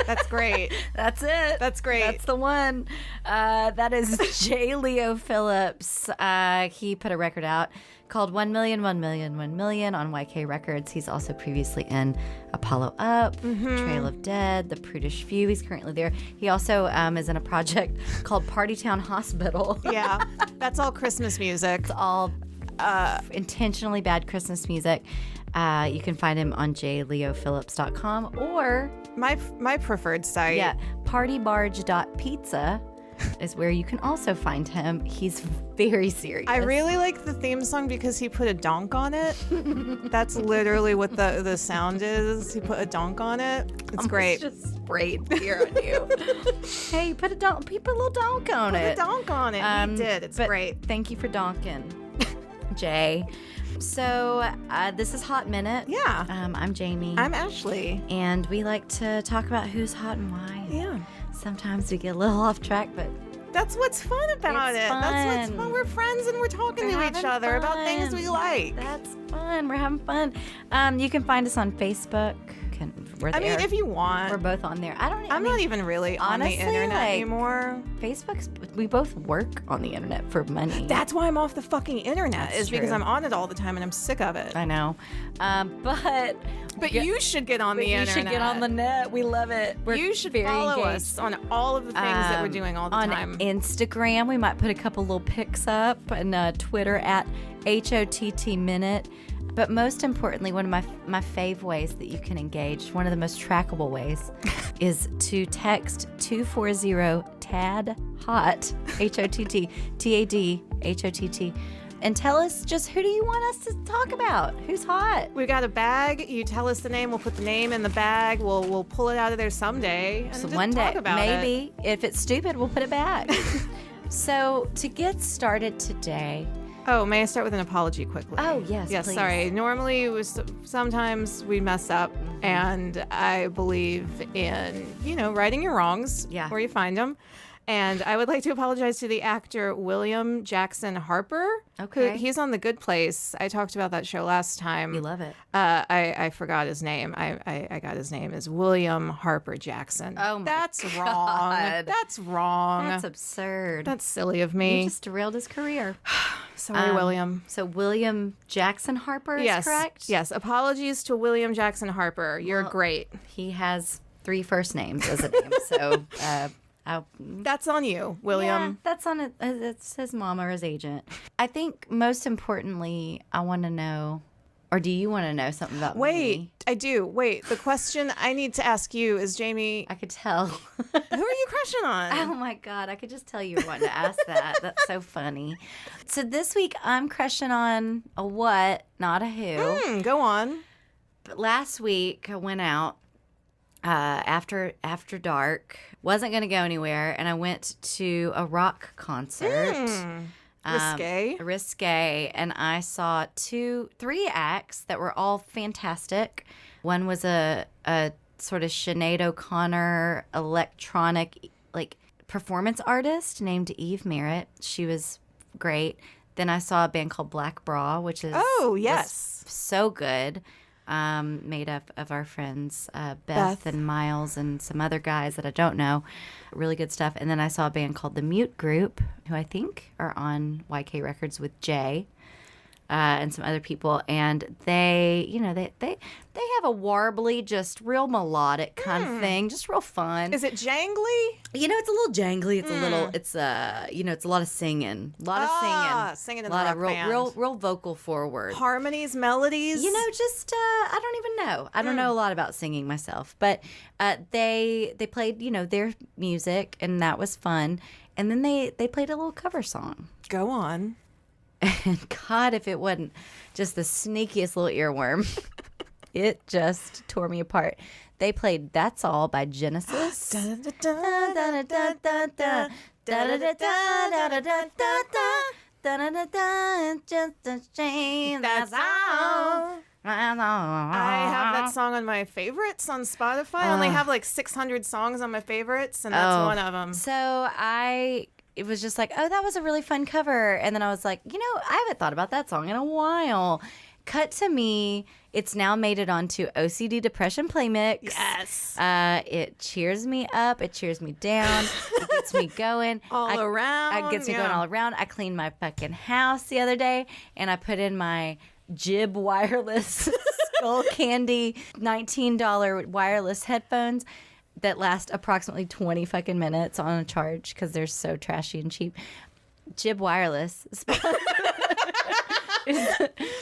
That's great. That's it. That's great. That's the one. That is Jay Leo Phillips. He put a record out called 1 Million, 1 Million, 1 Million on YK Records. He's also previously in Apollo Up, Trail of Dead, The Prudish Few. He's currently there. He also is in a project called Party Town Hospital. Yeah, that's all Christmas music. It's all intentionally bad Christmas music. You can find him on jayleophillips.com or my preferred site. Yeah, partybarge.pizza is where you can also find him. He's very serious. I really like the theme song because he put a donk on it. That's literally what the sound is. He put a donk on it. It's great. Just sprayed beer on you. Hey, put a little donk on it. Put a donk on it. He did. It's great. Thank you for donking, Jay. So this is Hot Minute. Yeah. I'm Jamie. I'm Ashley. And we like to talk about who's hot and why. Yeah. Sometimes we get a little off track, but that's what's fun about it. Fun. That's what's fun. We're friends and we're talking to each other about things we like. That's fun. We're having fun. You can find us on Facebook. We're there. I mean, if you want. We're both on there. I'm not even really honestly, on the internet anymore. We both work on the internet for money. That's why I'm off the fucking internet. That's true. Because I'm on it all the time and I'm sick of it. I know. But you should get on the internet. You should get on the net. We love it. You should follow us on all of the things that we're doing all the time. On Instagram, we might put a couple little pics up, and Twitter at HOTT Minute. But most importantly, one of my fave ways that you can engage, one of the most trackable ways, is to text 240-TAD-HOTT, HOTT, TAD, HOTT, and tell us just who do you want us to talk about? Who's hot? We got a bag. You tell us the name. We'll put the name in the bag. We'll pull it out of there someday. And So just one day, talk about maybe, if it's stupid, we'll put it back. So to get started today. Oh, may I start with an apology quickly? Oh, yes, Yes, please. sorry. Normally, sometimes we mess up, and I believe in, righting your wrongs where you find them. And I would like to apologize to the actor William Jackson Harper. Okay. He's on The Good Place. I talked about that show last time. You love it. I forgot his name. I got his name is William Harper Jackson. Oh, my That's God. wrong. That's wrong. That's absurd. That's silly of me. You just derailed his career. Sorry, William. So William Jackson Harper is correct? Yes. Apologies to William Jackson Harper. You're great. He has 3 first names as a name, so... that's on you, William. Yeah, that's on it. It's his mom or his agent. I think most importantly, I want to know, or do you want to know something about me? Wait, I do. Wait, the question I need to ask you is, Jamie. I could tell. Who are you crushing on? Oh my God, I could just tell you were wanting to ask that. That's so funny. So this week I'm crushing on a what, not a who. Go on. But last week I went out after dark. Wasn't going to go anywhere, and I went to a rock concert. Risque, and I saw 3 acts that were all fantastic. One was a sort of Sinead O'Connor electronic performance artist named Eve Merritt. She was great. Then I saw a band called Black Bra, which is was so good. Made up of our friends Beth and Miles and some other guys that I don't know. Really good stuff. And then I saw a band called The Mute Group, who I think are on YK Records with Jay and some other people. And they have a warbly, just real melodic kind of thing, just real fun. Is it jangly? It's a little jangly. It's a little. It's it's a lot of singing. A lot of singing in a lot the of rock band. real vocal forward Harmonies, melodies. Just I don't even know. I don't know a lot about singing myself, but they played their music, and that was fun. And then they played a little cover song. Go on. And God, if it wasn't just the sneakiest little earworm, it just tore me apart. They played "That's All" by Genesis. Just a shame. That's all. I have that song on my favorites on Spotify. I only have 600 songs on my favorites, and that's one of them. So it was just like, oh, that was a really fun cover. And then I was like, I haven't thought about that song in a while. cut to me. It's now made it onto OCD Depression Play Mix. Yes. It cheers me up. It cheers me down. It gets me going. All around. It gets me going all around. I cleaned my fucking house the other day, and I put in my Jib wireless Skull Candy $19 wireless headphones that last approximately 20 fucking minutes on a charge because they're so trashy and cheap. Jib Wireless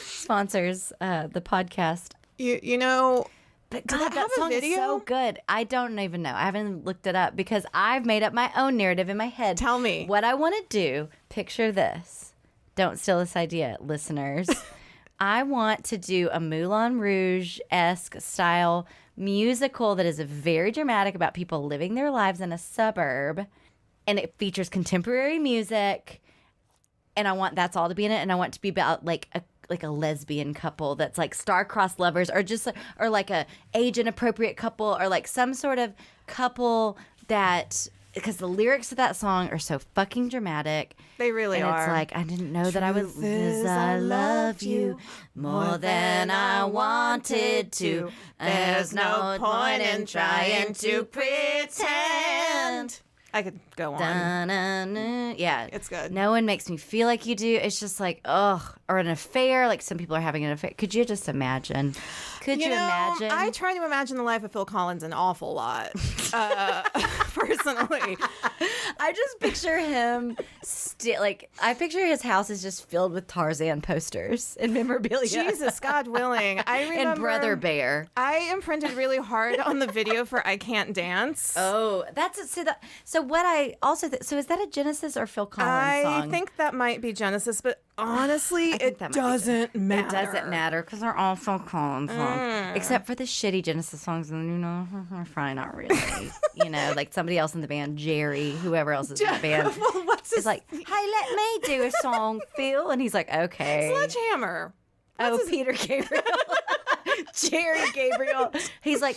sponsors the podcast. You know, but God, that song is so good. I don't even know. I haven't looked it up because I've made up my own narrative in my head. Tell me. What I want to do, picture this. Don't steal this idea, listeners. I want to do a Moulin Rouge-esque style musical that is very dramatic about people living their lives in a suburb. And it features contemporary music, and I want that's all to be in it. And I want it to be about like a lesbian couple that's like star-crossed lovers, or just or like a age inappropriate couple, or like some sort of couple that, because the lyrics of that song are so fucking dramatic. They really are. It's like, I didn't know that I would. I love you more than I wanted to. There's no point in trying to pretend. I could go on. Yeah. It's good. No one makes me feel like you do. It's just like, ugh. Or an affair. Like some people are having an affair. Could you just imagine? Could you imagine? I try to imagine the life of Phil Collins an awful lot, personally. I just picture him, I picture his house is just filled with Tarzan posters and memorabilia. Jesus, God willing. I remember. And Brother Bear. I imprinted really hard on the video for I Can't Dance. Oh, that's it. So what I also, so is that a Genesis or Phil Collins song? I think that might be Genesis, but honestly, it doesn't matter. It doesn't matter because they're all Phil Collins songs. Except for the shitty Genesis songs, and probably not really. Like somebody else in the band, Jerry, whoever else is in the band, is like, hey, let me do a song, Phil. And he's like, okay. Sledgehammer. Peter Gabriel. Jerry Gabriel. He's like,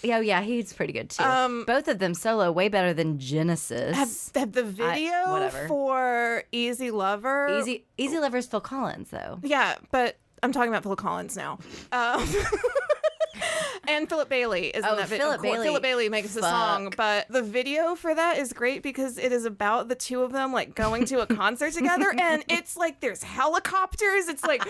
yeah, he's pretty good too. Both of them solo, way better than Genesis. Have the video for Easy Lover. Easy Lover's Phil Collins, though. Yeah, but I'm talking about Phil Collins now. And Philip Bailey is in that video. Philip Bailey makes the song, but the video for that is great because it is about the two of them like going to a concert together, and it's like there's helicopters. It's like,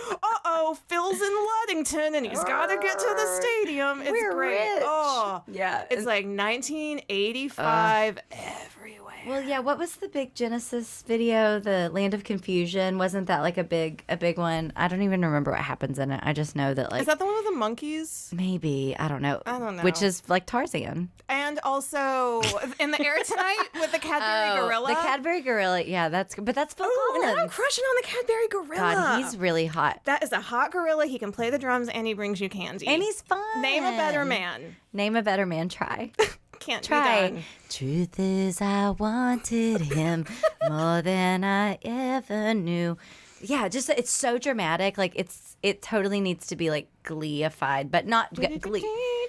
Phil's in Ludington and he's got to get to the stadium. It's great. Rich. Oh, yeah. It's like 1985 everywhere. Well, yeah. What was the big Genesis video? The Land of Confusion. Wasn't that like a big one? I don't even remember what happens in it. I just know that is that the one with the monkeys? Maybe. I don't know. Which is like Tarzan. And also In the Air Tonight with the Cadbury Gorilla. The Cadbury Gorilla. Yeah, that's good. But that's Phil Collins. Now I'm crushing on the Cadbury Gorilla. God, he's really hot. That is a hot gorilla. He can play the drums and he brings you candy. And he's fun. Name a better man. Name a better man. Try. Can't try. Be done. Truth is, I wanted him more than I ever knew. Yeah, just it's so dramatic. Like it totally needs to be like Glee-ified, but not Glee.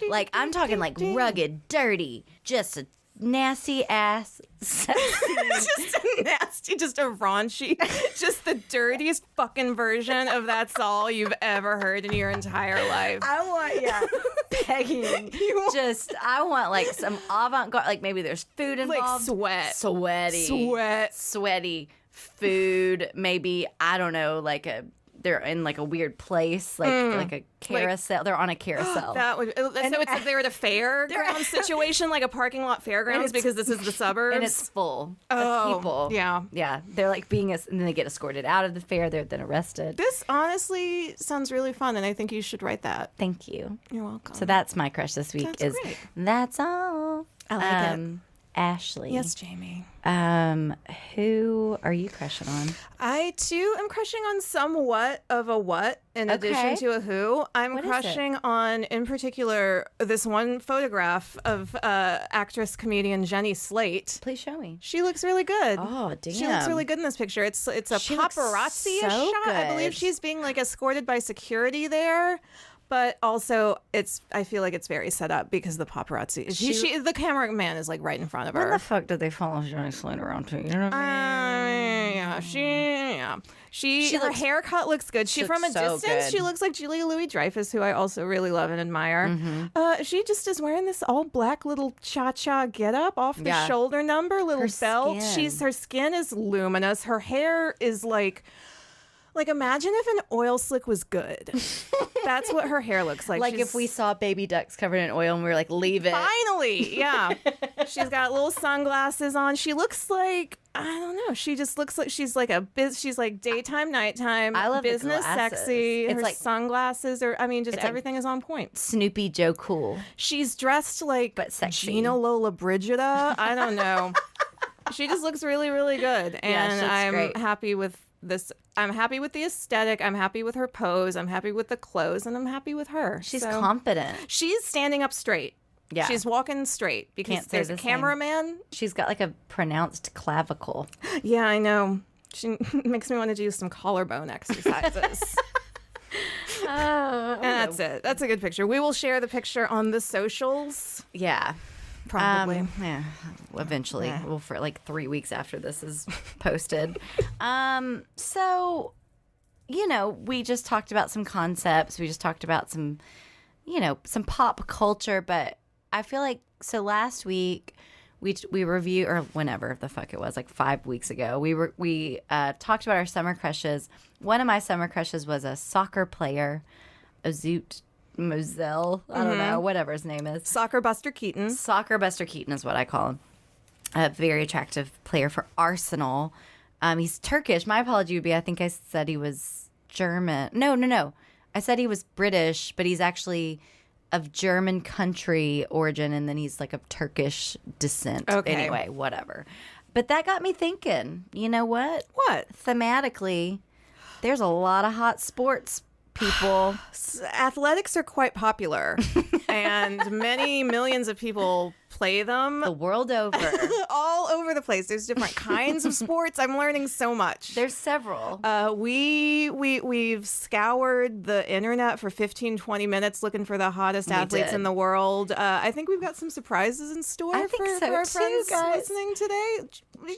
Like I'm talking like rugged, dirty, just a nasty ass sex scene. just a raunchy, just the dirtiest fucking version of That's All you've ever heard in your entire life. I want, begging. I want like some avant-garde, like maybe there's food involved. Like sweaty food, maybe, I don't know, like they're in like a weird place, like a carousel. They're on a carousel. That would, so it's like they're at a fairground situation, like a parking lot fairgrounds, because this is the suburbs. And it's full of people. Yeah. Yeah. They're like and then they get escorted out of the fair. They're then arrested. This honestly sounds really fun, and I think you should write that. Thank you. You're welcome. So that's my crush this week. That's great. That's all. I like it. Ashley. Yes, Jamie. Who are you crushing on? I too am crushing on somewhat of a what in addition to a who. I'm crushing on, in particular, this one photograph of actress comedian Jenny Slate. Please show me. She looks really good. Oh, damn. She looks really good in this picture. It's a paparazzi shot. I believe she's being like escorted by security there. But also, I feel like it's very set up because the paparazzi. The cameraman is like right in front of her. When the fuck did they follow Johnny Slate around to? You know what I mean? Her haircut looks good. From a distance, she looks like Julia Louis-Dreyfus, who I also really love and admire. Mm-hmm. She just is wearing this all black little cha-cha getup off the shoulder number, little belt. Her skin is luminous. Her hair is like imagine if an oil slick was good. That's what her hair looks like. Like if we saw baby ducks covered in oil and we were like, leave it. Finally, yeah. She's got little sunglasses on. She looks like, I don't know. She just looks like she's like she's like daytime, nighttime. I love business sexy. It's her like sunglasses just everything is on point. Snoopy Joe Cool. She's dressed like but sexy. Gina Lola Brigida. I don't know. She just looks really, really good. And I'm great. happy with this. I'm happy with the aesthetic. I'm happy with her pose. I'm happy with the clothes, and I'm happy with her. She's confident. She's standing up straight. Yeah. She's walking straight because there's a cameraman. She's got like a pronounced clavicle. Yeah, I know. She makes me want to do some collarbone exercises. And that's it. That's a good picture. We will share the picture on the socials. Yeah. Probably. Eventually. Well, for like 3 weeks after this is posted. So, we just talked about some concepts. We just talked about some pop culture. But I feel like, so last week we reviewed, or whenever the fuck it was, like 5 weeks ago, we talked about our summer crushes. One of my summer crushes was a soccer player, Azut Moselle, I don't know, whatever his name is. Soccer Buster Keaton. Soccer Buster Keaton is what I call him. A very attractive player for Arsenal. He's Turkish. My apology would be, I think I said he was German. No. I said he was British, but he's actually of German country origin, and then he's like of Turkish descent. Okay. Anyway, whatever. But that got me thinking, you know what? What? Thematically, there's a lot of hot sports people. Athletics are quite popular, and many millions of people play them the world over. All over the place. There's different kinds of sports. I'm learning so much. There's several. We've scoured the internet for 15-20 minutes looking for the hottest athletes in the world. I think we've got some surprises in store for our friends listening today.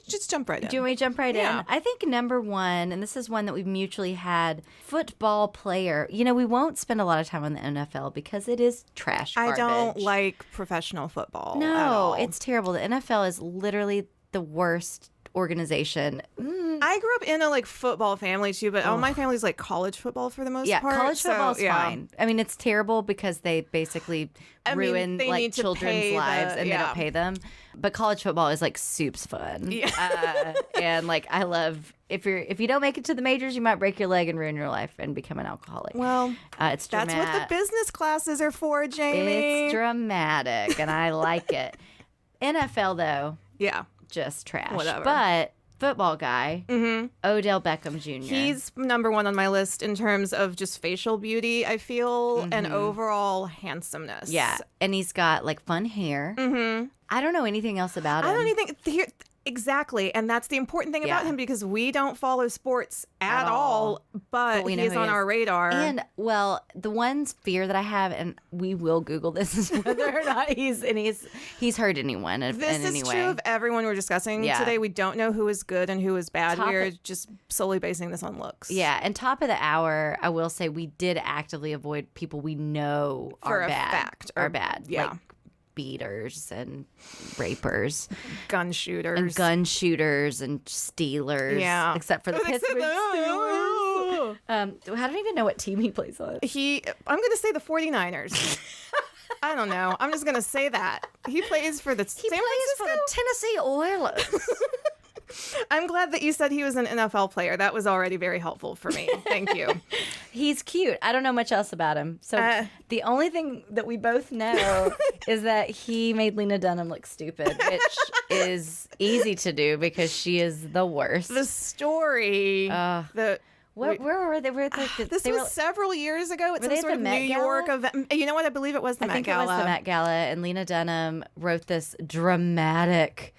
Just jump right in. Do you want me to jump right in? I think number one, and this is one that we've mutually had, football player. We won't spend a lot of time on the NFL because it is trash garbage. I don't like professional football. No, it's terrible. The NFL is literally the worst organization. I grew up in a football family too, but all my family's college football for the most part. Yeah, college football is fine. I mean, it's terrible because they basically ruin children's lives and they don't pay them. But college football is soup's fun. Yeah. And I love if you don't make it to the majors, you might break your leg and ruin your life and become an alcoholic. Well, it's that's what the business classes are for, Jamie. It's dramatic, and I like it. NFL though, just trash. Whatever. But football guy, Odell Beckham Jr. He's number one on my list in terms of just facial beauty, I feel, and overall handsomeness. Yeah, and he's got fun hair. I don't know anything else about him. I don't even hear. Exactly, and that's the important thing about him because we don't follow sports at all, but he's on our radar. And, the one fear that I have, and we will Google this, is whether or not he's hurt anyone in any way. This is true of everyone we're discussing today. We don't know who is good and who is bad. We're just solely basing this on looks. Yeah, and top of the like I will say we did actively avoid people we know For are a bad. fact. Are bad. Yeah. Beaters and rapers, gun shooters and stealers. Yeah, except for the Pittsburgh Steelers. I don't even know what team he plays on. I'm going to say the 49ers. I don't know. I'm just going to say that he plays for the Tennessee Oilers. I'm glad that you said he was an NFL player. That was already very helpful for me. Thank you. He's cute. I don't know much else about him. So the only thing that we both know is that he made Lena Dunham look stupid, which is easy to do because she is the worst. The story. Where were they? This was several years ago. It's some sort of New York event. You know what? I believe it was the Met Gala. I think it was the Met Gala, and Lena Dunham wrote this dramatic.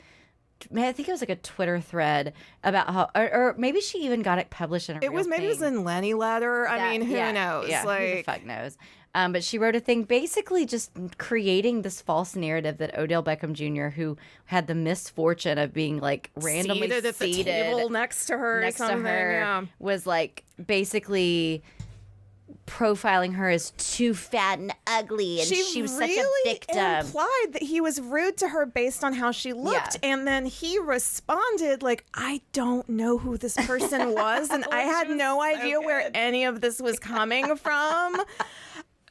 I think it was a Twitter thread about how, or maybe she even got it published in a real thing. Maybe it was in Lenny Letter. I mean, who knows? Yeah, who the fuck knows? But she wrote a thing basically just creating this false narrative that Odell Beckham Jr., who had the misfortune of being like randomly seated at the table next to her, was like basically profiling her as too fat and ugly, and she was really such a victim. Implied that he was rude to her based on how she looked, and then he responded like, "I don't know who this person was, and I had no idea where any of this was coming from."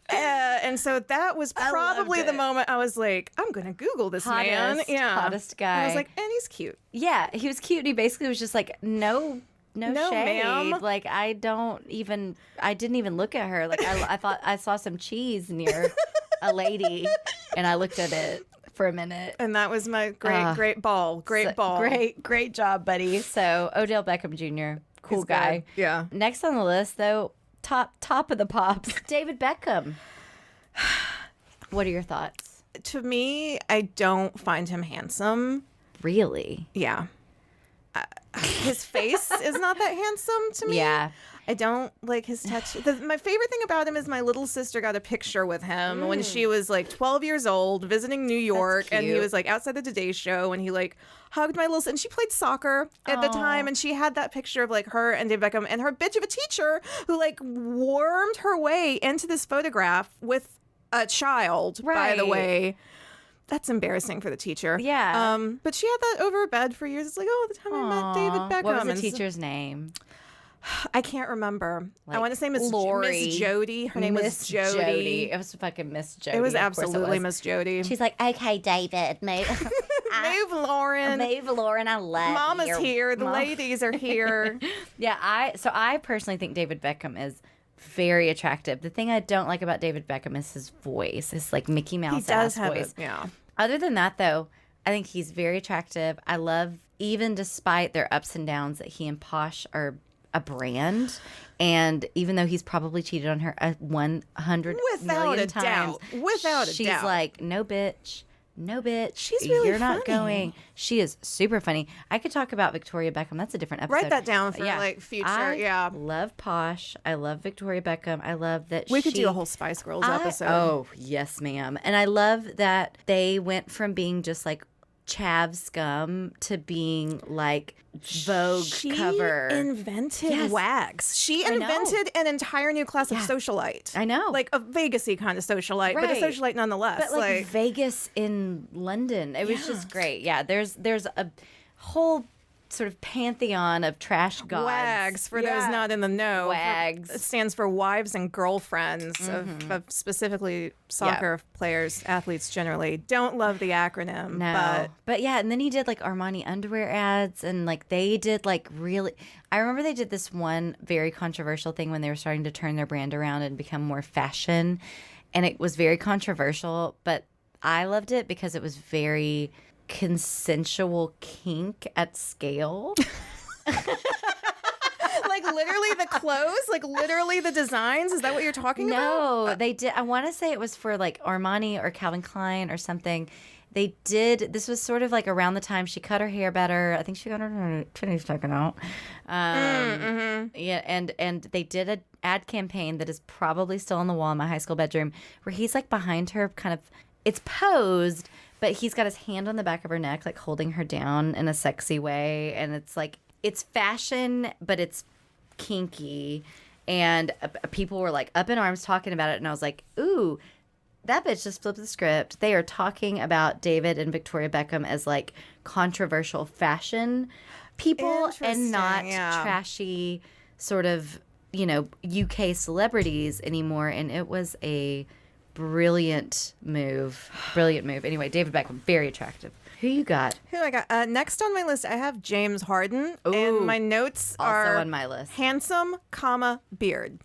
And so that was probably the moment I was like, "I'm gonna Google this man." Hottest guy. And I was like, and he's cute. Yeah, he was cute. And he basically was just like, no shade. Ma'am. Like I didn't even look at her. Like I thought I saw some cheese near a lady, and I looked at it for a minute. And that was my great ball. Great job, buddy. So Odell Beckham Jr., cool guy. Good. Yeah. Next on the list, though, top of the pops, David Beckham. What are your thoughts? To me, I don't find him handsome. Really? Yeah. His face is not that handsome to me. Yeah. I don't like his tattoo. My favorite thing about him is my little sister got a picture with him when she was like 12 years old visiting New York, and he was like outside the Today Show, and he like hugged my little sister, and she played soccer at the time, and she had that picture of like her and David Beckham and her bitch of a teacher who like wormed her way into this photograph with a child, by the way. That's embarrassing for the teacher. Yeah. But she had that over her bed for years. It's like, the time I met David Beckham. What was the teacher's name? I can't remember. Like I want to say Miss Jody. Her name was Jody. It was fucking Miss Jody. It was absolutely Miss Jody. She's like, okay, David, move. Move, Lauren. Move, Lauren. I love Mama's you. here. The ladies are here. Yeah, I personally think David Beckham is very attractive. The thing I don't like about David Beckham is his voice. His like Mickey Mouse ass voice. Yeah. Other than that, though, I think he's very attractive. I love, even despite their ups and downs, that he and Posh are a brand. And even though he's probably cheated on her 100 million times, without a doubt, she's like, no bitch. She's really You're not funny. going. She is super funny. I could talk about Victoria Beckham. That's a different episode. Write that down for like future. I love Posh. I love Victoria Beckham. I love that we could do a whole Spice Girls episode. Oh, yes, ma'am. And I love that they went from being just like chav scum to being like Vogue cover. She invented wags. She invented an entire new class of socialite. I know. Like a Vegas-y kind of socialite, but a socialite nonetheless. But like Vegas in London. It was just great. Yeah, there's a whole sort of pantheon of trash gods. Wags, for those not in the know. Wags. It stands for wives and girlfriends of specifically soccer players, athletes generally. Don't love the acronym. No. But yeah, and then he did like Armani underwear ads, and like they did like really, I remember they did this one very controversial thing when they were starting to turn their brand around and become more fashion. And it was very controversial, but I loved it because it was very consensual kink at scale. Like literally the clothes, like literally the designs. Is that what you're talking about? No, they did. I want to say it was for like Armani or Calvin Klein or something. They did. This was sort of like around the time she cut her hair better. I think she got her titties taken out. Yeah, and they did an ad campaign that is probably still on the wall in my high school bedroom, where he's like behind her, kind of. It's posed, but he's got his hand on the back of her neck, like holding her down in a sexy way. And it's like, it's fashion, but it's kinky. And people were like up in arms talking about it. And I was like, ooh, that bitch just flipped the script. They are talking about David and Victoria Beckham as like controversial fashion people and not trashy sort of, UK celebrities anymore. And it was a brilliant move. Anyway, David Beckham, very attractive. Who you got? Who I got? Next on my list, I have James Harden. Ooh, and my notes are also on my list. Handsome, beard.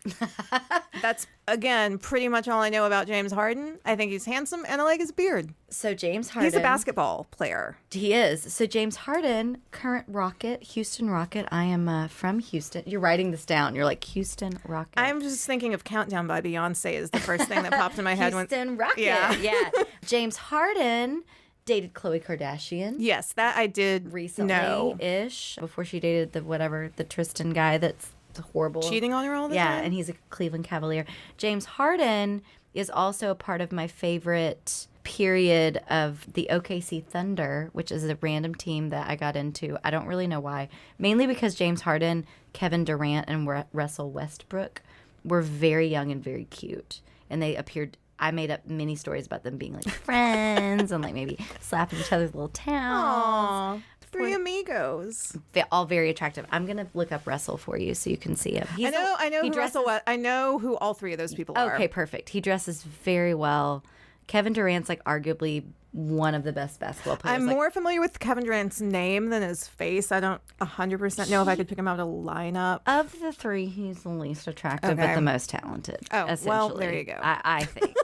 That's, again, pretty much all I know about James Harden. I think he's handsome, and I like his beard. So James Harden. He's a basketball player. He is. So James Harden, current Rocket, Houston Rocket. I am from Houston. You're writing this down. You're like, Houston Rocket. I'm just thinking of Countdown by Beyonce is the first thing that popped in my head. Houston Rocket. Yeah. James Harden dated Khloe Kardashian. Yes, that I did recently-ish. Before she dated the Tristan guy that's horrible. Cheating on her all the time? Yeah, and he's a Cleveland Cavalier. James Harden is also a part of my favorite period of the OKC Thunder, which is a random team that I got into. I don't really know why. Mainly because James Harden, Kevin Durant, and Russell Westbrook were very young and very cute. And they appeared... I made up many stories about them being like friends and like maybe slapping each other's little towels. Aww. Three amigos. They're all very attractive. I'm gonna look up Russell for you so you can see him. I know who all three of those people are. Okay, perfect. He dresses very well. Kevin Durant's like arguably one of the best basketball players. I'm more familiar with Kevin Durant's name than his face. I don't 100% know if I could pick him out of a lineup. Of the three, he's the least attractive, but the most talented. Oh, well, there you go. I think.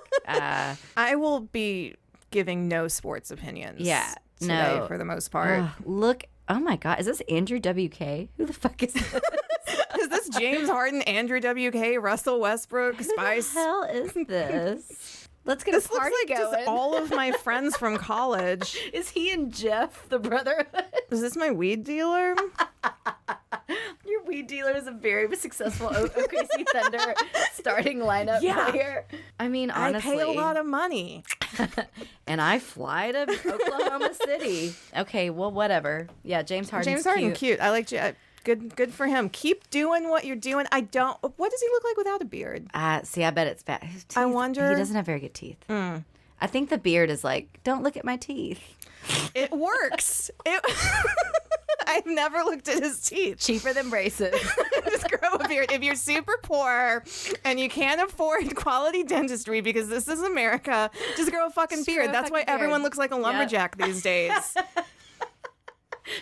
I will be giving no sports opinions. Yeah, today for the most part. Look, oh my God, is this Andrew WK? Who the fuck is this? Is this James Harden, Andrew WK, Russell Westbrook, Spice? Who the hell is this? Let's get a party going. Just all of my friends from college. Is he and Jeff, the brotherhood? Is this my weed dealer? Your weed dealer is a very successful OKC Thunder starting lineup player. I mean, honestly. I pay a lot of money. And I fly to Oklahoma City. Okay, well, whatever. Yeah, James Harden's cute. I like Good for him. Keep doing what you're doing. What does he look like without a beard? See, I bet it's bad. I wonder. He doesn't have very good teeth. I think the beard is like, don't look at my teeth. It works. I've never looked at his teeth. Cheaper than braces. Just grow a beard. If you're super poor and you can't afford quality dentistry because this is America, just grow a fucking beard. That's why everyone looks like a lumberjack these days.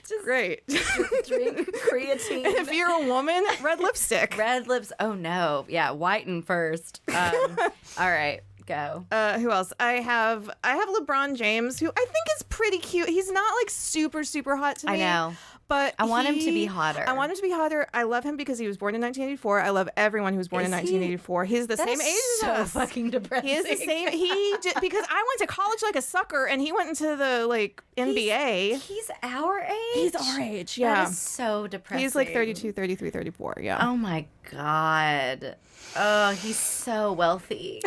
Just great. Drink creatine. And if you're a woman, red lipstick. Red lips. Oh no. Yeah, whiten first. All right, go. Who else? I have LeBron James, who I think is pretty cute. He's not like super, super hot to me. I know. But I want him to be hotter. I want him to be hotter. I love him because he was born in 1984. I love everyone who was born in 1984. He's the same age as us. So fucking depressing. He is the same. Because I went to college like a sucker, and he went into the NBA. He's our age. He's our age. Yeah. That is so depressing. He's like 32, 33, 34. Yeah. Oh my God. Oh, he's so wealthy.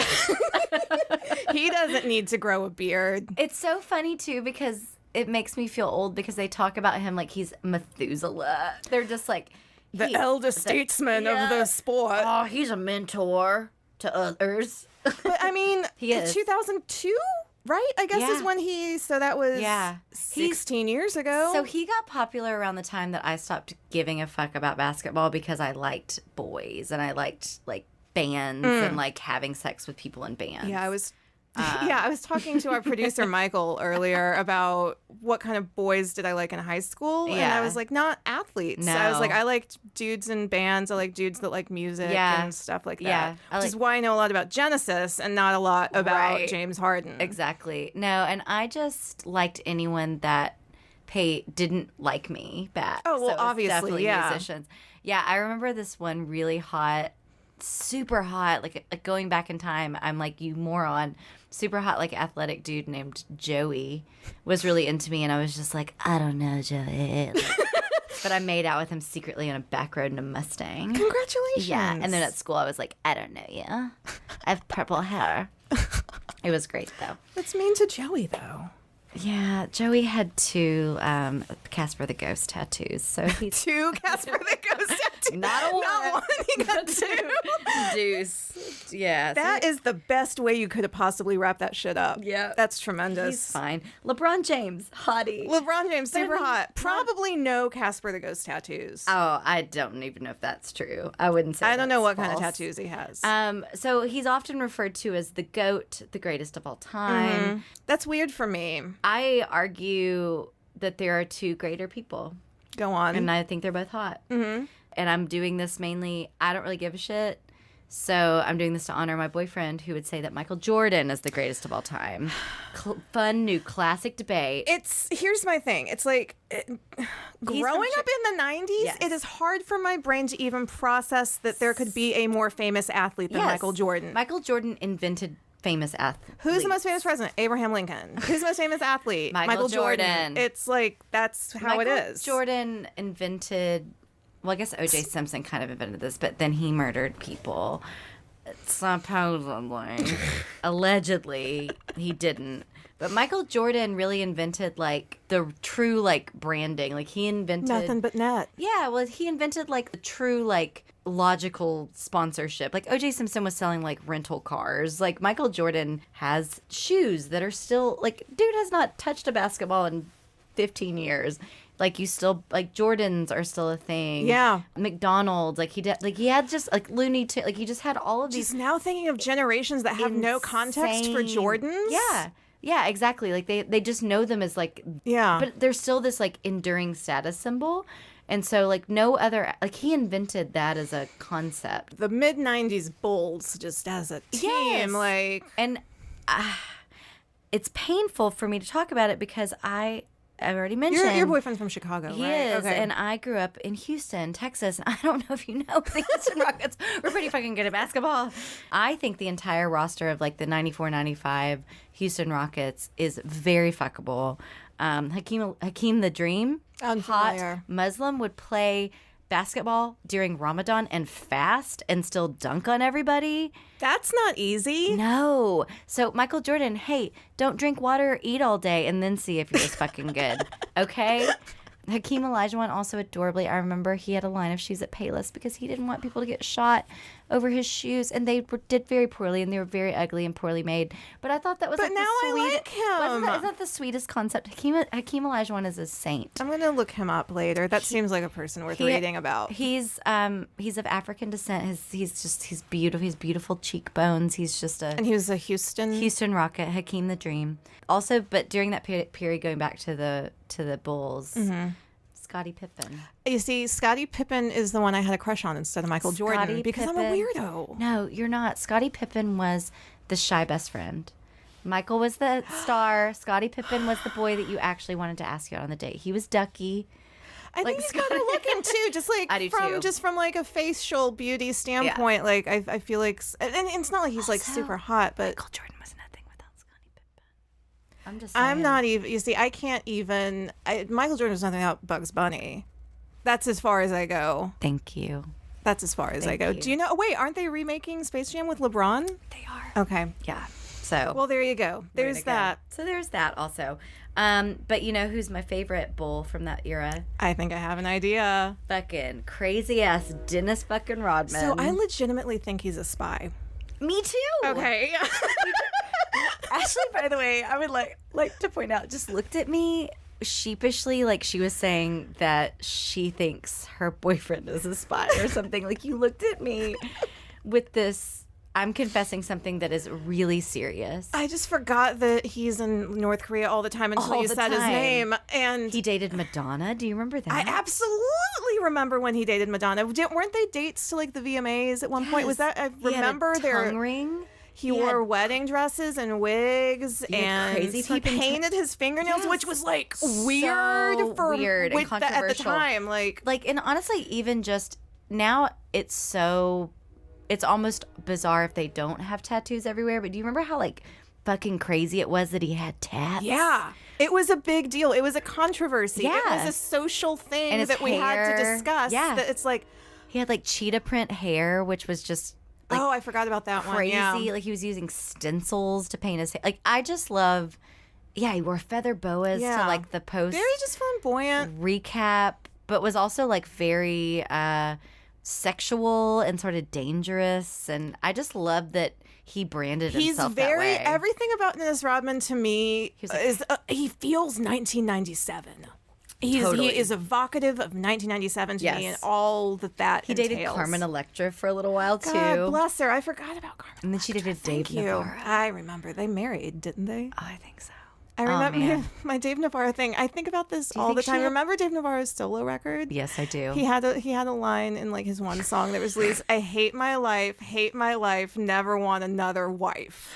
He doesn't need to grow a beard. It's so funny too because it makes me feel old because they talk about him like he's Methuselah. They're just like the elder statesman of the sport. Oh, he's a mentor to others. But I mean, he is 2002, right? I guess is when so that was 16 years ago. So he got popular around the time that I stopped giving a fuck about basketball because I liked boys and I liked like bands and like having sex with people in bands. Yeah, I was talking to our producer Michael earlier about what kind of boys did I like in high school, and I was like, not athletes. No. I was like, I liked dudes in bands. I like dudes that like music and stuff like that. Yeah, which is why I know a lot about Genesis and not a lot about James Harden. Exactly. No, and I just liked anyone that didn't like me back. Oh well, so obviously, definitely musicians. Yeah, I remember this one really hot, super hot, like going back in time. I'm like, you moron. Super hot, like athletic dude named Joey was really into me, and I was just like, I don't know, Joey. But I made out with him secretly on a back road in a Mustang. Congratulations. Yeah, and then at school I was like, I don't know you. I have purple hair. It was great though. That's mean to Joey though. Yeah, Joey had two Casper the Ghost tattoos. So he's two Casper the Ghost tattoos. Not one. Not one. He got two. Deuce. Yeah. That is the best way you could have possibly wrapped that shit up. Yeah. That's tremendous. He's fine. LeBron James, hottie. LeBron James, super hot. Probably no Casper the Ghost tattoos. Oh, I don't even know if that's true. I wouldn't say. I don't know what false. kind of tattoos he has. So he's often referred to as the GOAT, the greatest of all time. Mm-hmm. That's weird for me. I argue that there are two greater people. Go on. And I think they're both hot. Mm-hmm. And I'm doing this mainly, I don't really give a shit. So I'm doing this to honor my boyfriend who would say that Michael Jordan is the greatest of all time. Fun, new, classic debate. Here's my thing. It's like, growing up in the 90s, it is hard for my brain to even process that there could be a more famous athlete than Michael Jordan. Michael Jordan invented famous athletes. Who's the most famous president? Abraham Lincoln. Who's the most famous athlete? Michael Jordan. It's like, that's how it is. Jordan invented, well, I guess O.J. Simpson kind of invented this, but then he murdered people. Supposedly. Allegedly, he didn't. But Michael Jordan really invented, like, the true, like, branding. Like, he invented... Nothing but net. Yeah, well, he invented, like, the true, like, logical sponsorship. Like, O.J. Simpson was selling, like, rental cars. Like, Michael Jordan has shoes that are still... Like, dude has not touched a basketball in 15 years. Like, you still... Like, Jordans are still a thing. Yeah. McDonald's. Like, he had just, like, Looney Tunes. Like, he just had all of these... Just now thinking of generations that have no context for Jordans. Yeah. Yeah, exactly. Like, they just know them as, like... Yeah. But there's still this, like, enduring status symbol. And so, like, no other... Like, he invented that as a concept. The mid-'90s Bulls, just as a team, yes. like... And it's painful for me to talk about it because I've already mentioned... Your boyfriend's from Chicago, he right? Is, okay. And I grew up in Houston, Texas. And I don't know if you know, the Houston Rockets were pretty fucking good at basketball. I think the entire roster of, like, the 94-95 Houston Rockets is very fuckable. Hakeem the Dream, Hott Muslim, would play basketball during Ramadan and fast and still dunk on everybody. That's not easy. No. So Michael Jordan, hey, don't drink water or eat all day and then see if you're as fucking good. Okay? Hakeem Olajuwon also adorably, I remember he had a line of shoes at Payless because he didn't want people to get shot over his shoes, and they did very poorly, and they were very ugly and poorly made. But I thought that was but like now the sweet. I like him. Isn't that the sweetest concept? Hakeem Olajuwon is a saint. I'm gonna look him up later. That seems like a person worth reading about. He's of African descent. He's beautiful. He's beautiful cheekbones. He's just and he was a Houston Rocket. Hakeem the Dream. Also, but during that period, going back to the Bulls. Mm-hmm. Scottie Pippen. You see, Scottie Pippen is the one I had a crush on instead of Michael Jordan because I'm a weirdo. No, you're not. Scottie Pippen was the shy best friend. Michael was the star. Scottie Pippen was the boy that you actually wanted to ask out on the date. He was Ducky. I think he's better looking too, just like from like a facial beauty standpoint. Yeah. Like I feel like, and it's not like he's also, like super hot, but Michael Jordan was nothing without Scottie Pippen. I'm just saying. I'm not even. You see, I can't even. Michael Jordan was nothing without Bugs Bunny. That's as far as I go. Thank you. That's as far as I go. Do you know? Wait, aren't they remaking Space Jam with LeBron? They are. Okay. Yeah. So. Well, there you go. There's that. So there's that also. But you know who's my favorite bull from that era? I think I have an idea. Fucking crazy ass Dennis fucking Rodman. So I legitimately think he's a spy. Me too. Okay. Ashley, by the way, I would like to point out, just looked at me sheepishly, like she was saying that she thinks her boyfriend is a spy or something. Like, you looked at me with this, I'm confessing something that is really serious. I just forgot that he's in North Korea all the time until you said his name. And he dated Madonna. Do you remember that? I absolutely remember when he dated Madonna. Weren't they dates to like the VMAs at one point? Was that, I remember he had a tongue ring. He wore wedding dresses and wigs, and he painted his fingernails, which was like weird and controversial at the time. Like, and honestly, even just now, it's almost bizarre if they don't have tattoos everywhere. But do you remember how like fucking crazy it was that he had tats? Yeah. It was a big deal. It was a controversy. Yeah. It was a social thing that we had to discuss. Yeah. That it's like he had like cheetah print hair, which was just like, I forgot about that crazy. One. Yeah. Like he was using stencils to paint his hair. Like I just love. Yeah, he wore feather boas to like the post. Very just flamboyant recap, but was also like very sexual and sort of dangerous. And I just love that he branded himself that way. Everything about Dennis Rodman to me is he feels 1997. He is evocative of 1997 to me and all that he entails. dated Carmen Electra for a little while too. God bless her. I forgot about Carmen. And then she dated Dave Navarro. I remember they married, didn't they? Oh, I think so. I remember my Dave Navarro thing. I think about this all the time. Remember Dave Navarro's solo record? Yes, I do. He had a line in like his one song that was released. I hate my life, never want another wife.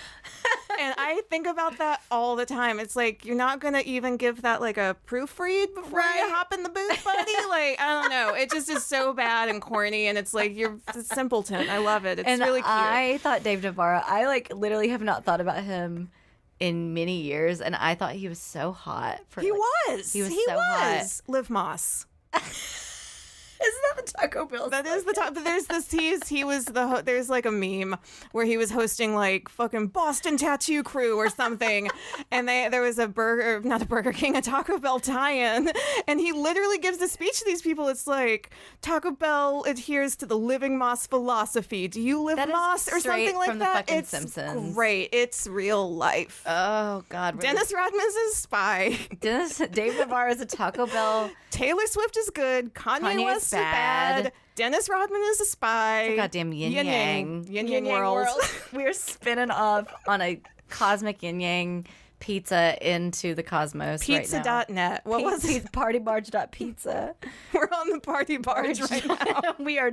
And I think about that all the time. It's like, you're not going to even give that like a proofread before you hop in the booth, buddy? Like, I don't know. It just is so bad and corny. And it's like, you're a simpleton. I love it. It's really cute. I thought Dave Navarro, I like literally have not thought about him in many years. And I thought he was so hot. He was so hot. Liv Moss. Isn't that Taco Bell. That is the top. But there's this. He was the. There's like a meme where he was hosting like fucking Boston Tattoo Crew or something, and there was not a Burger King, a Taco Bell tie-in, and he literally gives a speech to these people. It's like Taco Bell adheres to the living moss philosophy. Do you live moss or something like from that? The It's Simpsons. Great. It's real life. Oh God. Dennis Rodman's a spy. Dave Navarro is a Taco Bell. Taylor Swift is good. Kanye West is bad. Dennis Rodman is a spy. Goddamn yin yang. Yin yang world. We are spinning off on a cosmic yin yang pizza into the cosmos Pizza.net. right now. What was it? Partybarge.pizza. We're on the party barge right now. We are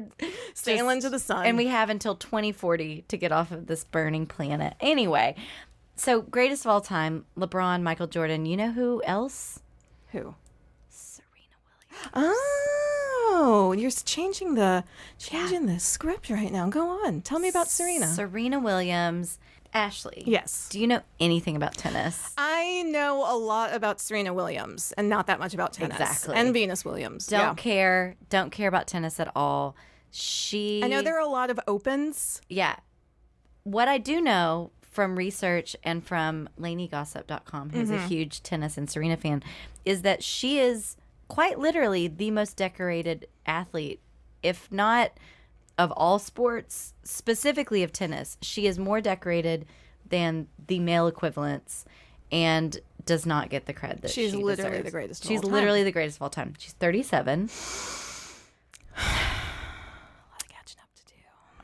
sailing to the sun. And we have until 2040 to get off of this burning planet. Anyway, so greatest of all time, LeBron, Michael Jordan. You know who else? Who? Serena Williams. Oh, you're changing the script right now. Go on. Tell me about Serena. Serena Williams. Ashley. Yes. Do you know anything about tennis? I know a lot about Serena Williams and not that much about tennis. Exactly. And Venus Williams. Don't care about tennis at all. I know there are a lot of opens. Yeah. What I do know from research and from LaineyGossip.com, who's a huge tennis and Serena fan, is that she is quite literally the most decorated athlete, if not of all sports, specifically of tennis. She is more decorated than the male equivalents and does not get the cred that she's she literally deserves. the greatest of She's all time. literally the greatest of all time. She's 37. A lot of catching up to do.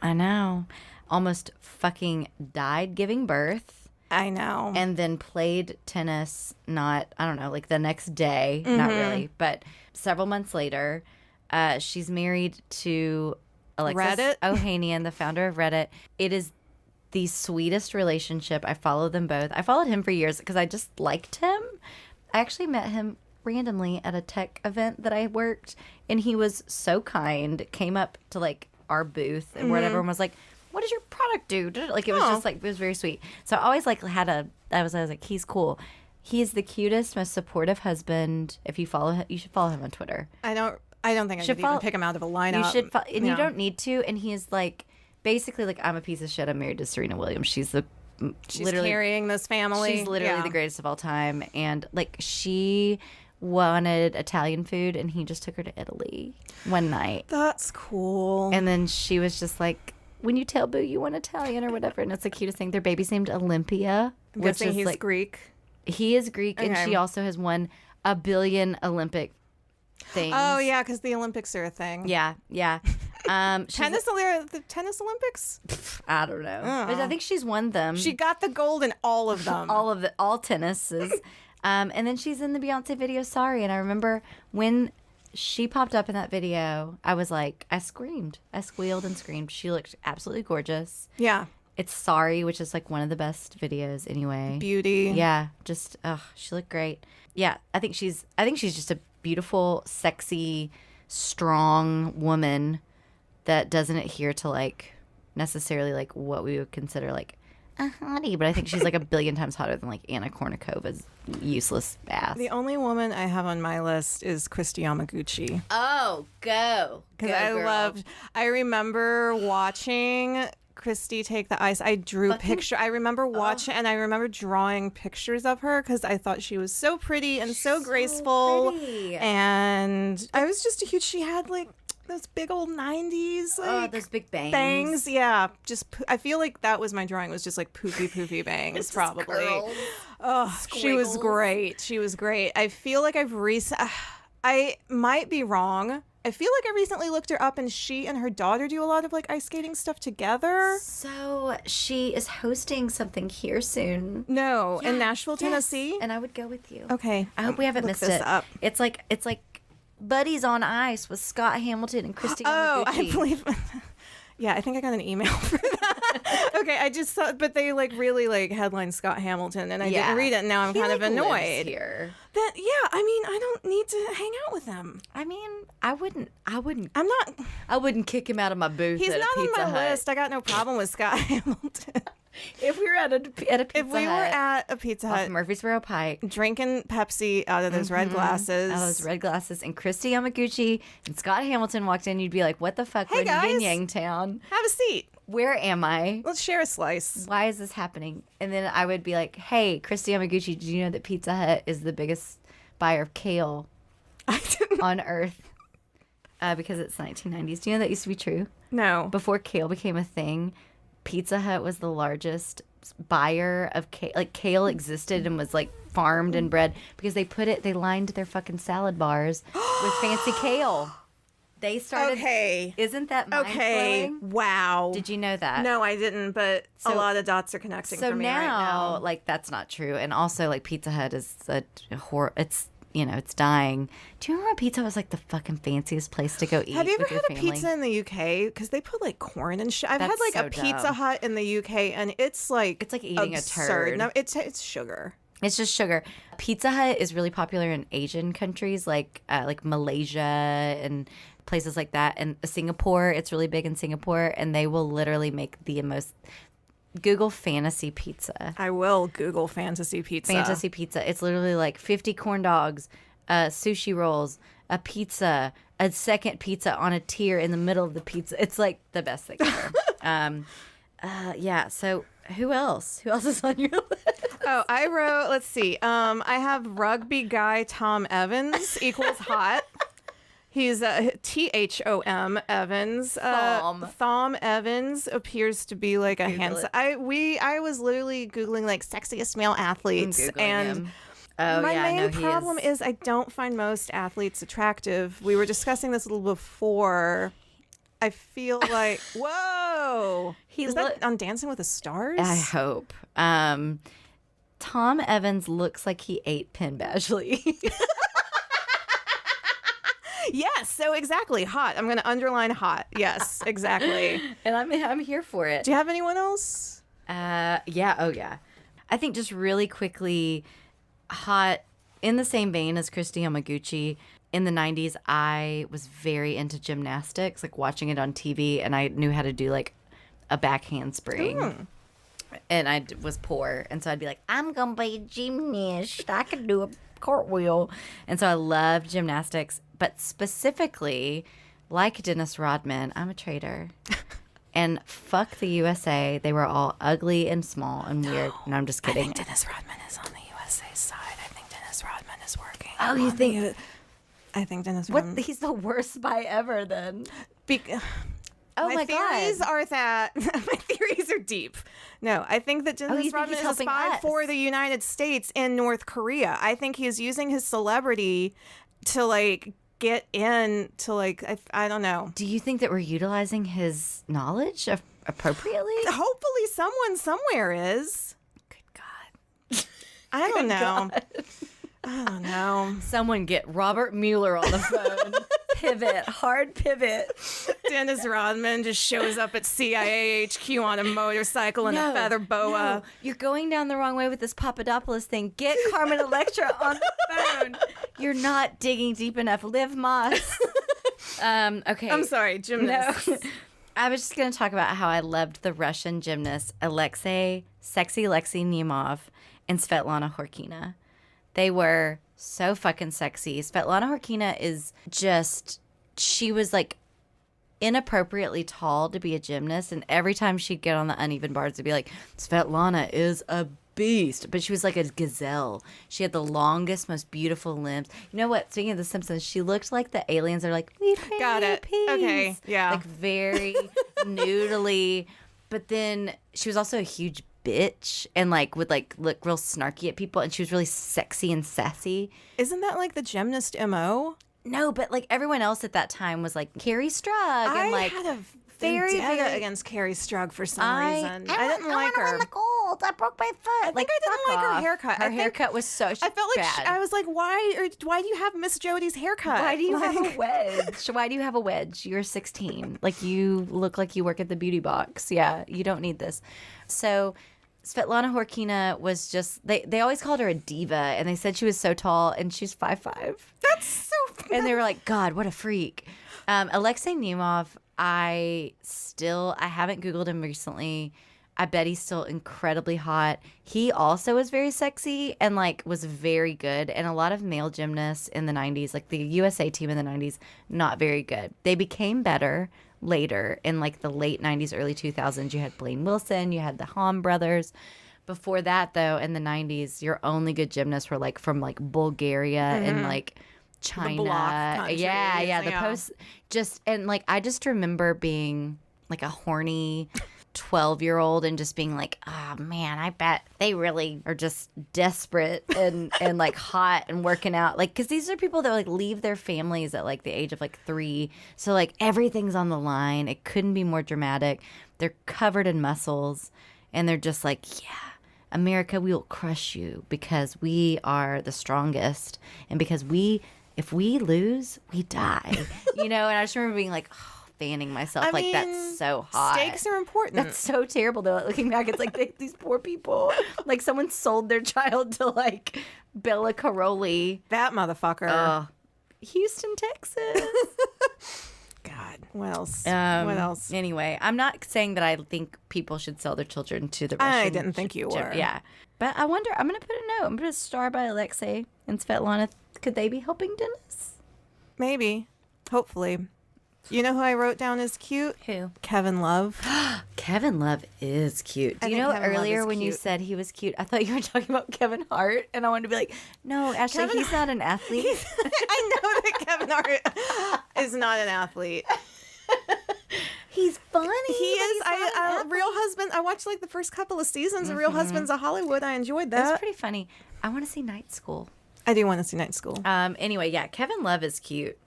I know. Almost fucking died giving birth. I know. And then played tennis, like the next day. Not really, but several months later. She's married to Alexis Reddit? Ohanian, the founder of Reddit. It is the sweetest relationship. I follow them both. I followed him for years because I just liked him. I actually met him randomly at a tech event that I worked, and he was so kind. Came up to like our booth and whatever, and was like, "What does your product do?" Like it was just like, it was very sweet. So I always like I was like, he's cool. He is the cutest, most supportive husband. If you follow him, you should follow him on Twitter. I don't think I should even pick him out of a lineup. You should, and you don't need to. And he is like, basically, like, I'm a piece of shit. I'm married to Serena Williams. She's literally carrying this family. She's literally the greatest of all time. And like, she wanted Italian food, and he just took her to Italy one night. That's cool. And then she was just like, "When you tell Boo you want Italian or whatever," and it's the cutest thing. Their baby's named Olympia, which is he's like, Greek. He is Greek, and she also has won a billion Olympic things. Oh yeah, because the Olympics are a thing. Yeah. The tennis Olympics? I don't know. But I think she's won them. She got the gold in all of them. all tennises. And then she's in the Beyonce video Sorry, and I remember when she popped up in that video, I was like, I screamed. I squealed and screamed. She looked absolutely gorgeous. Yeah. It's Sorry, which is like one of the best videos anyway. Beauty. Yeah, just she looked great. Yeah, I think she's just a beautiful, sexy, strong woman that doesn't adhere to like necessarily like what we would consider like a hottie, but I think she's like a billion times hotter than like Anna Kournikov's useless ass. The only woman I have on my list is Kristi Yamaguchi. Oh, go. Because I remember watching Kristi take the ice. I drew picture. I remember watching and I remember drawing pictures of her because I thought she was so pretty and so graceful. Pretty. And I was just a huge. She had like those big old 90s. Like, those big bangs. Bangs, yeah. Just I feel like that was my drawing. Was just like poofy bangs, probably. Oh, she was great. She was great. I feel like I might be wrong. I feel like I recently looked her up, and she and her daughter do a lot of like ice skating stuff together. So she is hosting something here soon. No, in Nashville, Tennessee. And I would go with you. Okay, I hope we haven't missed it. Up. It's like Buddies on Ice with Scott Hamilton and Kristi Yamaguchi. Oh, I believe. Yeah, I think I got an email for that. Okay, I just thought, but they like really like headline Scott Hamilton, and I didn't read it. And now I'm kind of annoyed. Here. That I mean, I don't need to hang out with him. I mean, I wouldn't. I'm not. I wouldn't kick him out of my booth. He's at not a Pizza on my Hut. list. I got no problem with Scott Hamilton. If we were at a Pizza If we were at a Pizza Hut, Murfreesboro Pike, drinking Pepsi out of those red glasses. Out of those red glasses, and Kristi Yamaguchi and Scott Hamilton walked in, you'd be like, what the fuck? Hey, we're guys. in Yin Yang Town. Have a seat. Where am I? Let's share a slice. Why is this happening? And then I would be like, hey, Kristi Yamaguchi, did you know that Pizza Hut is the biggest buyer of kale on Earth? Because it's 1990s. Do you know that used to be true? No. Before kale became a thing, Pizza Hut was the largest buyer of kale. Like, kale existed and was like farmed and bred because they lined their fucking salad bars with fancy kale. They started. Okay. Isn't that mind-blowing? Wow. Did you know that? No, I didn't, but a lot of dots are connecting for me right now. Like, that's not true. And also, like, Pizza Hut is a horror. It's, it's dying. Do you remember when Pizza Hut was like the fucking fanciest place to go eat? Have you ever with your had a family? pizza in the UK? Because they put like corn and shit. I've had That's like so a Pizza dumb. Hut in the UK, and it's like eating absurd. a turd. No, it's sugar. It's just sugar. Pizza Hut is really popular in Asian countries like Malaysia and places like that. And Singapore, it's really big in Singapore, and they will literally make the most. Google fantasy pizza. I will Google fantasy pizza. Fantasy pizza. It's literally like 50 corn dogs, sushi rolls, a pizza, a second pizza on a tier in the middle of the pizza. It's like the best thing ever. Yeah. So who else? Who else is on your list? Oh, I wrote. Let's see. I have rugby guy Tom Evans equals hot. He's Thom Evans. Thom Evans appears to be like a handsome. I was literally Googling like sexiest male athletes, and my main problem is I don't find most athletes attractive. We were discussing this a little before. I feel like whoa. Is that on Dancing with the Stars? I hope. Tom Evans looks like he ate Penn Badgley. Yes, so exactly. Hot. I'm going to underline hot. Yes, exactly. And I'm here for it. Do you have anyone else? Yeah. Oh, yeah. I think just really quickly, hot, in the same vein as Kristi Yamaguchi, in the 90s, I was very into gymnastics, like watching it on TV, and I knew how to do like a back handspring. And I was poor, and so I'd be like, I'm going to be a gymnast. I can do a cartwheel. And so I loved gymnastics, but specifically, like Dennis Rodman, I'm a traitor. And fuck the USA. They were all ugly and small and weird. No, I'm just kidding. I think Dennis Rodman is on the USA side. I think Dennis Rodman is working. Oh, you think? I think Dennis Rodman. What? He's the worst spy ever then. Oh my theories God. are that my theories are deep. No, I think that Dennis Rodman is a spy for the United States in North Korea. I think he is using his celebrity to like get in to like I don't know. Do you think that we're utilizing his knowledge appropriately? Hopefully someone somewhere is. Good God. I don't know. I don't know. Someone get Robert Mueller on the phone. Hard pivot. Dennis Rodman just shows up at CIA HQ on a motorcycle and a feather boa. No. You're going down the wrong way with this Papadopoulos thing. Get Carmen Electra on the phone. You're not digging deep enough. Liv Moss. Okay. I'm sorry, gymnasts. No. I was just going to talk about how I loved the Russian gymnasts Sexy Alexei Nemov and Svetlana Horkina. They were so fucking sexy. Svetlana Horkina is just, she was like inappropriately tall to be a gymnast. And every time she'd get on the uneven bars, it'd be like, Svetlana is a beast. But she was like a gazelle. She had the longest, most beautiful limbs. You know what? Speaking of The Simpsons, she looked like the aliens that are like, we got it. Peace. Okay. Yeah. Like very noodly. But then she was also a huge bitch and like would like look real snarky at people, and she was really sexy and sassy. Isn't that like the gymnast MO? No, but like everyone else at that time was like Carrie Strug and like I had a very against Carrie Strug for some reason. I didn't like her. I won the gold. I broke my foot. I think I didn't like her haircut. Her haircut was so bad. I felt like I was like, why do you have Miss Jody's haircut? Why do you have a wedge? Why do you have a wedge? You're 16. Like you look like you work at the beauty box. Yeah, you don't need this. So Svetlana Horkina was just, they always called her a diva, and they said she was so tall, and she's 5'5". That's so funny. And they were like, God, what a freak. Alexei Nemov, I haven't Googled him recently, I bet he's still incredibly hot. He also was very sexy and like was very good. And a lot of male gymnasts in the 90s, like the USA team in the 90s, not very good. They became better later in like the late 90s, early 2000s. You had Blaine Wilson, you had the Hom brothers. Before that, though, in the 90s, your only good gymnasts were like from like Bulgaria and like China. The bloc countries, yeah, the post just and like I just remember being like a horny 12-year-old and just being like, oh man, I bet they really are just desperate and like hot and working out, like because these are people that like leave their families at like the age of like 3, so like everything's on the line. It couldn't be more dramatic. They're covered in muscles and they're just like, yeah, America, we will crush you because we are the strongest and because if we lose, we die. And I just remember being like, oh, fanning myself. I mean, that's so hot. Stakes are important. That's so terrible, though. Looking back, it's like these poor people. Like someone sold their child to like Bella Caroli. That motherfucker. Houston, Texas. God, what else? What else? Anyway, I'm not saying that I think people should sell their children to the Russian. I didn't think you were. Yeah. But I wonder, I'm going to put a note. I'm going to put a star by Alexei and Svetlana. Could they be helping Dennis? Maybe. Hopefully. You know who I wrote down as cute? Who? Kevin Love. Kevin Love is cute. Do you know earlier when you said he was cute, I thought you were talking about Kevin Hart, and I wanted to be like, no, Ashley, he's not an athlete. I know that Kevin Hart is not an athlete. He's funny. He is. Real Husband. I watched like the first couple of seasons of Real Husbands of Hollywood. I enjoyed that. That's pretty funny. I want to see Night School. I do want to see Night School. Anyway, yeah, Kevin Love is cute.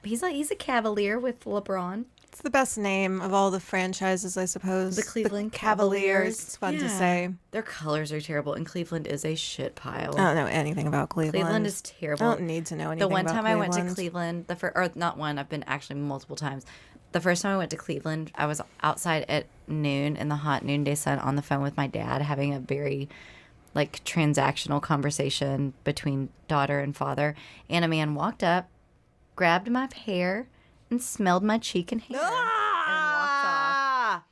He's a Cavalier with LeBron. It's the best name of all the franchises, I suppose. The Cleveland Cavaliers. It's fun to say. Their colors are terrible, and Cleveland is a shit pile. I don't know anything about Cleveland. Cleveland is terrible. I don't need to know anything about Cleveland. The one time I went to Cleveland, not one, I've been actually multiple times. The first time I went to Cleveland, I was outside at noon in the hot noonday sun on the phone with my dad, having a very like transactional conversation between daughter and father, and a man walked up, grabbed my hair and smelled my cheek and hair and walked off.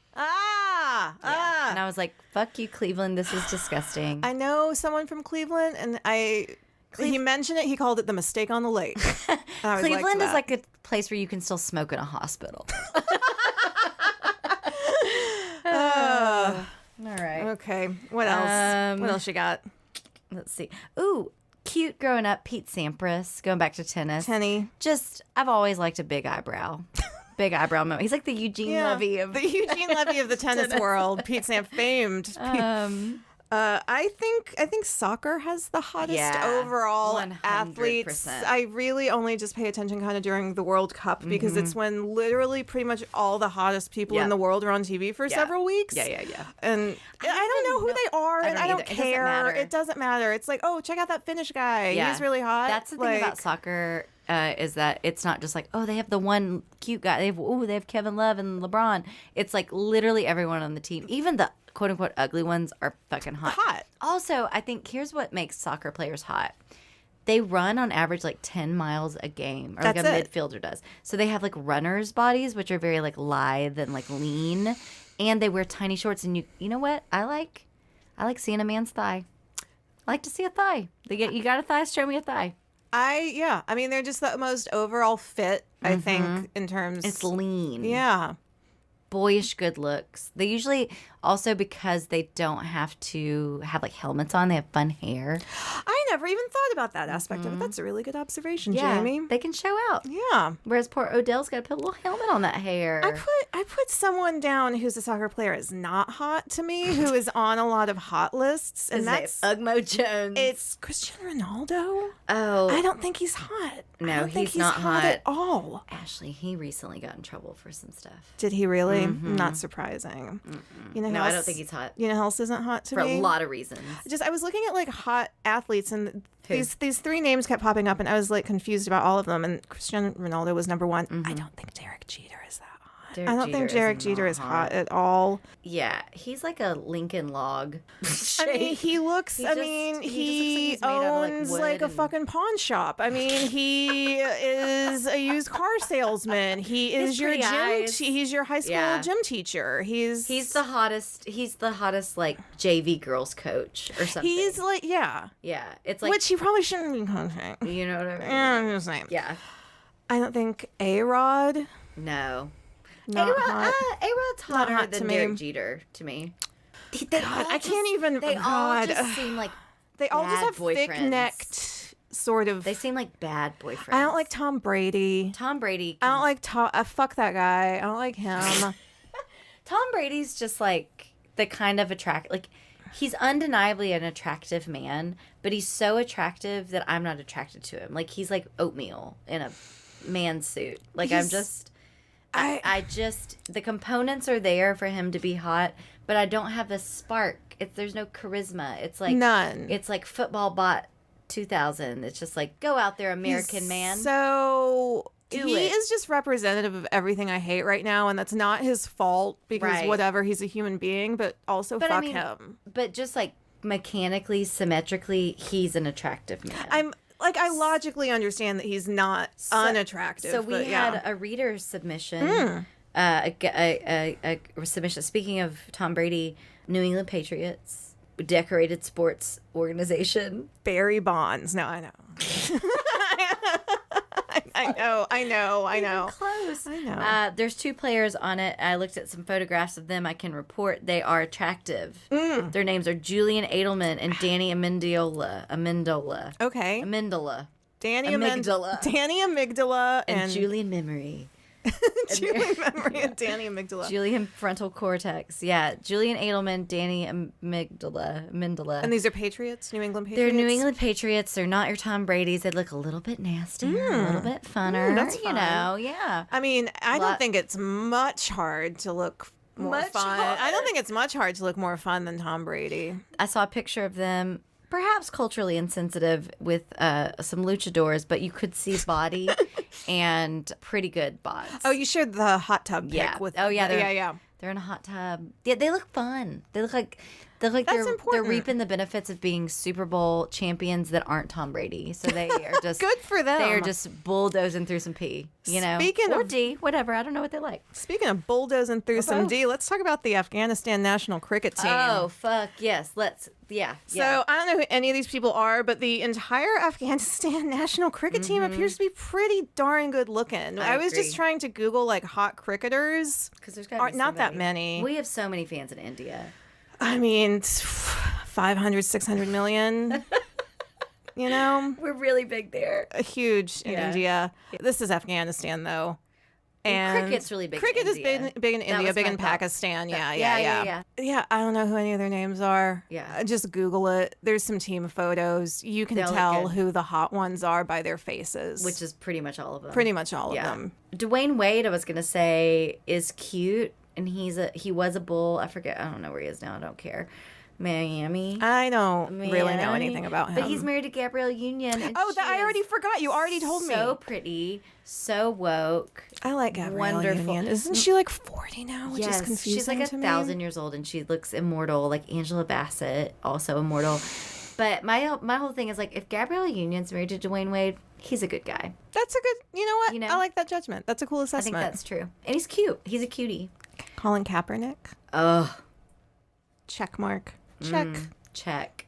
And I was like, fuck you, Cleveland. This is disgusting. I know someone from Cleveland, and he mentioned it. He called it the mistake on the lake. Cleveland is like a place where you can still smoke in a hospital. All right. Okay. What else? What else you got? Let's see. Ooh. Cute growing up, Pete Sampras, going back to tennis. Tenny. I've always liked a big eyebrow. Big eyebrow moment. He's like the Eugene Levy of the Eugene Levy of the tennis world. Pete Sampras, famed. I think soccer has the hottest overall 100%. athletes. I really only just pay attention kind of during the World Cup because it's when literally pretty much all the hottest people in the world are on TV for several weeks. Yeah. And I don't know who they are, and I don't care. It doesn't matter. It's like, oh, check out that Finnish guy. Yeah. He's really hot. That's the thing about soccer. Is that it's not just like, oh, they have the one cute guy. They have Kevin Love and LeBron. It's like literally everyone on the team, even the quote unquote ugly ones, are fucking hot. Also, I think here's what makes soccer players hot. They run on average like 10 miles a game, or like a midfielder does. So they have like runners' bodies, which are very like lithe and like lean, and they wear tiny shorts. And you know what? I like seeing a man's thigh. I like to see a thigh. You got a thigh? Show me a thigh. I mean, they're just the most overall fit, I think, in terms. It's lean. Yeah. Boyish good looks. They usually also, because they don't have to have like helmets on, they have fun hair. I never even thought about that aspect of it. That's a really good observation, Jamie. They can show out. Yeah. Whereas poor Odell's got to put a little helmet on that hair. I put someone down who's a soccer player is not hot to me, who is on a lot of hot lists, and that's Ugmo Jones. It's Cristiano Ronaldo. Oh, I don't think he's hot. No, he's not hot at all. Ashley, he recently got in trouble for some stuff. Did he really? Not surprising. You know, I don't think he's hot. You know who else isn't hot to me? For a lot of reasons. I was looking at like hot athletes, and these three names kept popping up, and I was like confused about all of them. And Cristiano Ronaldo was number one. I don't think Derek Jeter is that hot. Derek I don't think Derek Jeter is hot at all. Yeah, he's like a Lincoln log. I mean, he looks. He owns like a fucking pawn shop. I mean, he is a used car salesman. He is your gym. He's your high school gym teacher. He's the hottest. He's the hottest like JV girls coach or something. He's like It's like which he probably shouldn't be coaching. You know what I mean? I'm just saying. Yeah. I don't think A-Rod. No. Not hot. A-Rod's hotter hot than to me. Derek Jeter to me. God, I can't even. They all just seem like they all just have boyfriends. Thick-necked sort of. They seem like bad boyfriends. I don't like Tom Brady. I don't like Tom. Fuck that guy. I don't like him. Tom Brady's just like the kind of he's undeniably an attractive man, but he's so attractive that I'm not attracted to him. Like he's like oatmeal in a man suit. Like I just the components are there for him to be hot, but I don't have the spark. There's no charisma. It's like none. It's like football bot 2000. It's just like go out there, American man. So he is just representative of everything I hate right now, and that's not his fault because whatever, he's a human being, but also fuck him. But just like mechanically, symmetrically, he's an attractive man. I logically understand that he's not unattractive. So we had a reader submission, a submission. Speaking of Tom Brady, New England Patriots, decorated sports organization. Barry Bonds. No, I know. I know. Close. I know. There's 2 players on it. I looked at some photographs of them. I can report they are attractive. Their names are Julian Edelman and Danny Amendola. Okay. Danny Amygdala and Julian Memory. Julian Memory and Danny Amygdala. Julian frontal cortex. Yeah. Julian Edelman, Danny Amygdala. And these are Patriots? New England Patriots? They're New England Patriots. They're not your Tom Brady's. They look a little bit nasty, a little bit funner. That's fun. Yeah. I mean, I don't think it's much hard to look more fun. I don't think it's much hard to look more fun than Tom Brady. I saw a picture of them, perhaps culturally insensitive, with some luchadors, but you could see body and pretty good bods. Oh, you shared the hot tub pic with. Oh yeah, they're in a hot tub. Yeah, they look fun. They look like they're reaping the benefits of being Super Bowl champions that aren't Tom Brady. So they are just good for them. They are just bulldozing through some pee, or D, whatever. I don't know what they like. Speaking of bulldozing through some D, let's talk about the Afghanistan National Cricket Team. Oh fuck yes, let's. Yeah. So I don't know who any of these people are, but the entire Afghanistan National Cricket Team appears to be pretty darn good looking. I was just trying to Google like hot cricketers because there's not that many. We have so many fans in India. I mean, 500, 600 million. We're really big there. Huge in India. This is Afghanistan though. And cricket's really big. Cricket in India. is big in India, big in Pakistan. Yeah. Yeah, I don't know who any of their names are. Yeah. Just Google it. There's some team photos. You can tell who the hot ones are by their faces. Which is pretty much all of them. Pretty much all of them. Dwayne Wade, I was going to say, is cute. And he was a Bull. I don't know where he is now. I don't care. Miami. I don't really know anything about him. But he's married to Gabrielle Union. And I already forgot. You already told me. So pretty, so woke. I like Gabrielle Union. Isn't she like 40 now? Which is confusing. She's like 1,000 years old, and she looks immortal, like Angela Bassett, also immortal. But my whole thing is like, if Gabrielle Union's married to Dwayne Wade, he's a good guy. That's a good. You know what? I like that judgment. That's a cool assessment. I think that's true, and he's cute. He's a cutie. Colin Kaepernick. Oh, check mark. Check.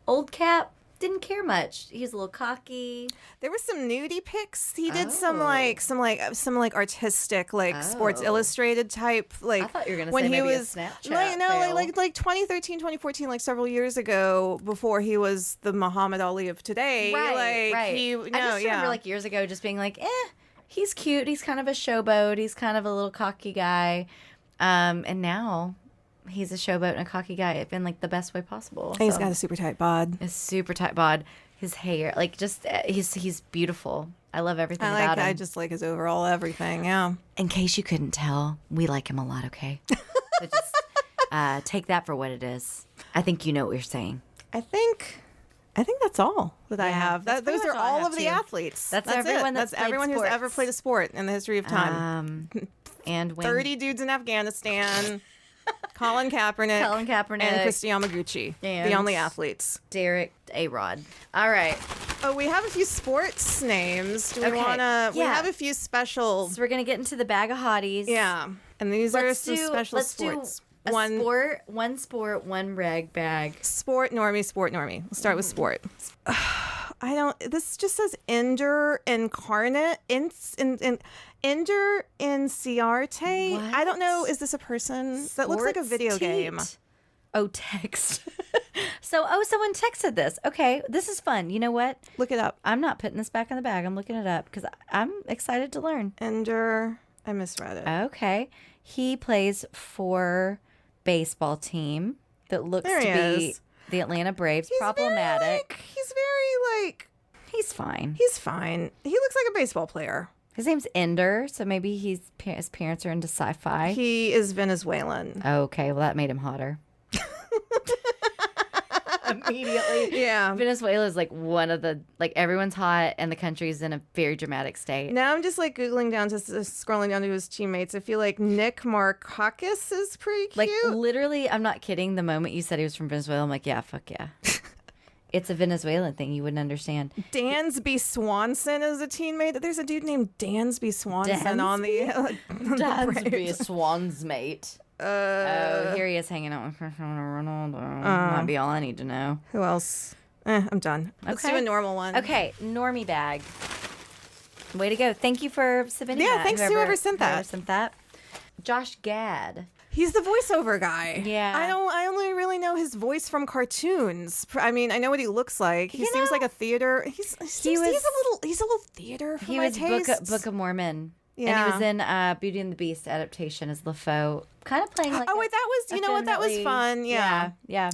Old Cap didn't care much. He was a little cocky. There was some nudie pics. He did some artistic Sports Illustrated type I thought you were gonna say maybe a Snapchat. Like 2013, 2014, like several years ago, before he was the Muhammad Ali of today. Right. I just remember like years ago just being like, he's cute. He's kind of a showboat. He's kind of a little cocky guy. And now he's a showboat and a cocky guy in like the best way possible. He's got a super tight bod. A super tight bod. His hair, he's beautiful. I love everything about him. I just like his overall everything. Yeah. In case you couldn't tell, we like him a lot. Okay. So just take that for what it is. I think you know what you're saying. I think I think that's all that I have. Those are all of the too. athletes. That's everyone that's everyone who's ever played a sport in the history of time. And 30 dudes in Afghanistan. Colin Kaepernick, and Kristi Yamaguchi, the only athletes. Derek A-Rod. All right. Oh, we have a few sports names. Do we want to? We have a few special. So we're gonna get into the bag of hotties. Yeah, and these are some special sports. One sport, one reg bag. Sport, normie. Let's start with sport. This just says Ender Incarnate. Ender Inciarte. I don't know. Is this a person? That looks like a video game. Oh, text. Someone texted this. Okay, this is fun. You know what? Look it up. I'm not putting this back in the bag. I'm looking it up because I'm excited to learn. Ender. I misread it. Okay. He plays for baseball team that looks to be the Atlanta Braves. Problematic. He's fine. He's fine. He looks like a baseball player. His name's Ender, so maybe his parents are into sci-fi. He is Venezuelan. Okay, well that made him hotter. Immediately. Yeah. Venezuela is like one of the, like everyone's hot and the country's in a very dramatic state. Now I'm just like Googling down to scrolling down to his teammates. I feel like Nick Markakis is pretty cute. Like literally, I'm not kidding. The moment you said he was from Venezuela, I'm like, yeah, fuck yeah. It's a Venezuelan thing. You wouldn't understand. Dansby Swanson is a teammate. There's a dude named Dansby Swanson on the Dansby Swan's mate. Here he is hanging out with Cristiano Ronaldo. Might be all I need to know. Who else? I'm done. Let's do a normal one. Okay, normie bag. Way to go. Thank you for submitting that. Yeah, thanks to whoever sent that. Josh Gadd. He's the voiceover guy. Yeah. I only really know his voice from cartoons. I mean, I know what he looks like. He seems like a theater. He's a little theater for my taste. He was Book of Mormon. Yeah. And he was in Beauty and the Beast adaptation as LaFoe. Kind of playing like that was, you know what, that was fun. Yeah. Yeah.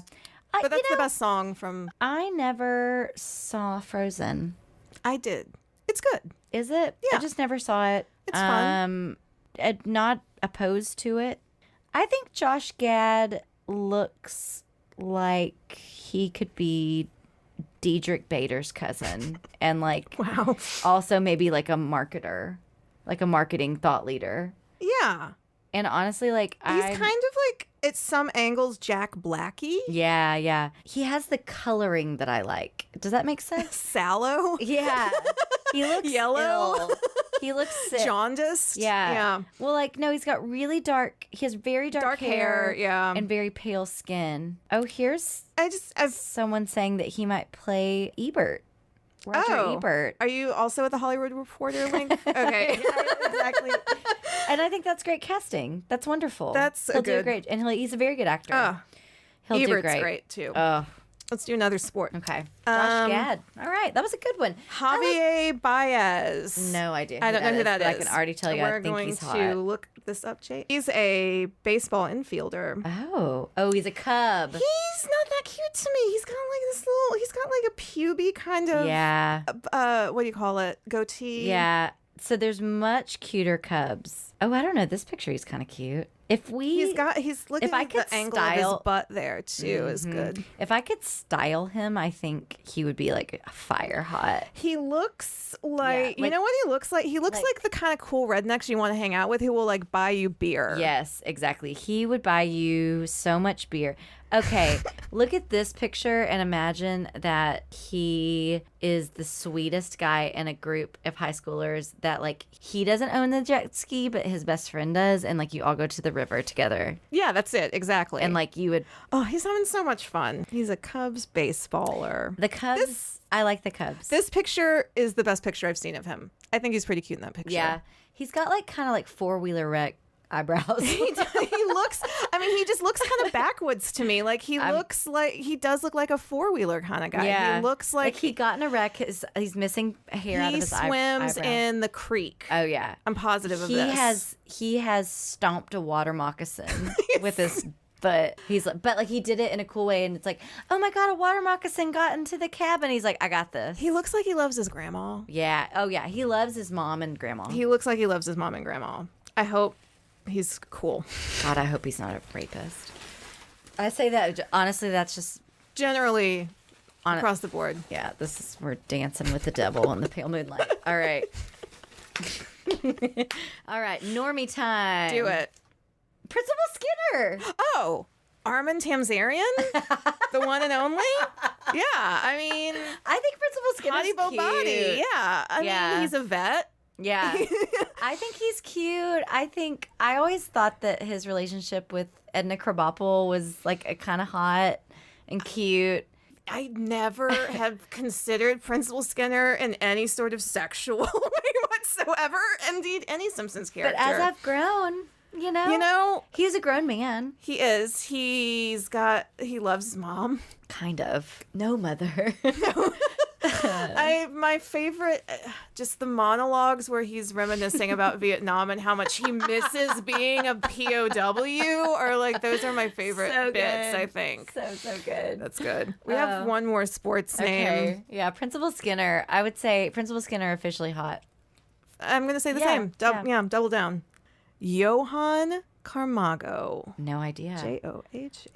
But that's the best song from... I never saw Frozen. I did. It's good. Is it? Yeah. I just never saw it. It's fun. Not opposed to it. I think Josh Gadd looks like he could be Diedrich Bader's cousin. And like, wow. Also maybe like a marketer, like a marketing thought leader. Yeah. And honestly, like he's kind of like, at some angles, Jack Blackie. Yeah. He has the coloring that I like. Does that make sense? Sallow? Yeah. He looks yellow. Ill. He looks sick. Jaundiced? Yeah. Well, like, no, he's got really he has very dark hair. Yeah. And very pale skin. Oh, here's someone saying that he might play Ebert. Roger Ebert. Are you also at the Hollywood Reporter link? Okay. Yeah, exactly. And I think that's great casting. That's wonderful. He'll do great. And he's a very good actor. He'll Ebert's do great too. Oh. Let's do another sport. Okay. Josh Gadd. All right. That was a good one. Javier Baez. No idea. I don't know who that is. I can already tell you. I think he's hot. We're going to look this up, Jay. He's a baseball infielder. Oh, he's a Cub. He's not that cute to me. He's got like a puby kind of. Yeah. What do you call it? Goatee. Yeah. So there's much cuter Cubs. Oh, I don't know. This picture, he's kind of cute. He's looking at the angle of his butt there too is good. If I could style him, I think he would be like a fire hot. He looks like, you know what he looks like? He looks like the kind of cool rednecks you want to hang out with who will like buy you beer. Yes, exactly. He would buy you so much beer. Okay, look at this picture and imagine that he is the sweetest guy in a group of high schoolers that like he doesn't own the jet ski, but his best friend does. And like you all go to the river together. Yeah, that's it. Exactly. And like you would. Oh, he's having so much fun. He's a Cubs baseballer. The Cubs. I like the Cubs. This picture is the best picture I've seen of him. I think he's pretty cute in that picture. Yeah. He's got like kind of like four-wheeler wreck eyebrows. He just looks kind of backwoods to me. Like he does look like a four-wheeler kind of guy. Yeah. He looks like he got in a wreck. He's missing hair out of his eyebrows. He swims in the creek. Oh yeah. I'm positive of this. He has stomped a water moccasin with his foot. But he did it in a cool way, and it's like, oh my god, a water moccasin got into the cabin. He's like, I got this. He looks like he loves his grandma. Yeah. Oh yeah. He loves his mom and grandma. He looks like he loves his mom and grandma. I hope he's cool. God, I hope he's not a rapist. I say that honestly. That's just generally across the board. Yeah, we're dancing with the devil in the pale moonlight. All right. All right, normie time. Do it. Principal Skinner. Oh, Armin Tamzarian? The one and only? Yeah, I mean... I think Principal Skinner's Hottie cute. Body. Yeah, I mean, he's a vet. Yeah. I think he's cute. I always thought that his relationship with Edna Krabappel was like a kind of hot and cute. I never have considered Principal Skinner in any sort of sexual way whatsoever. Indeed, any Simpsons character. But as I've grown, you know, he's a grown man. He is. He loves his mom. Kind of. No mother. My favorite, just the monologues where he's reminiscing about Vietnam and how much he misses being a POW, or like those are my favorite bits. I think so good. That's good. We have one more sports name. Yeah, Principal Skinner. I would say Principal Skinner officially hot. I'm gonna say the same. Double down. Johan Camargo. No idea. Joha.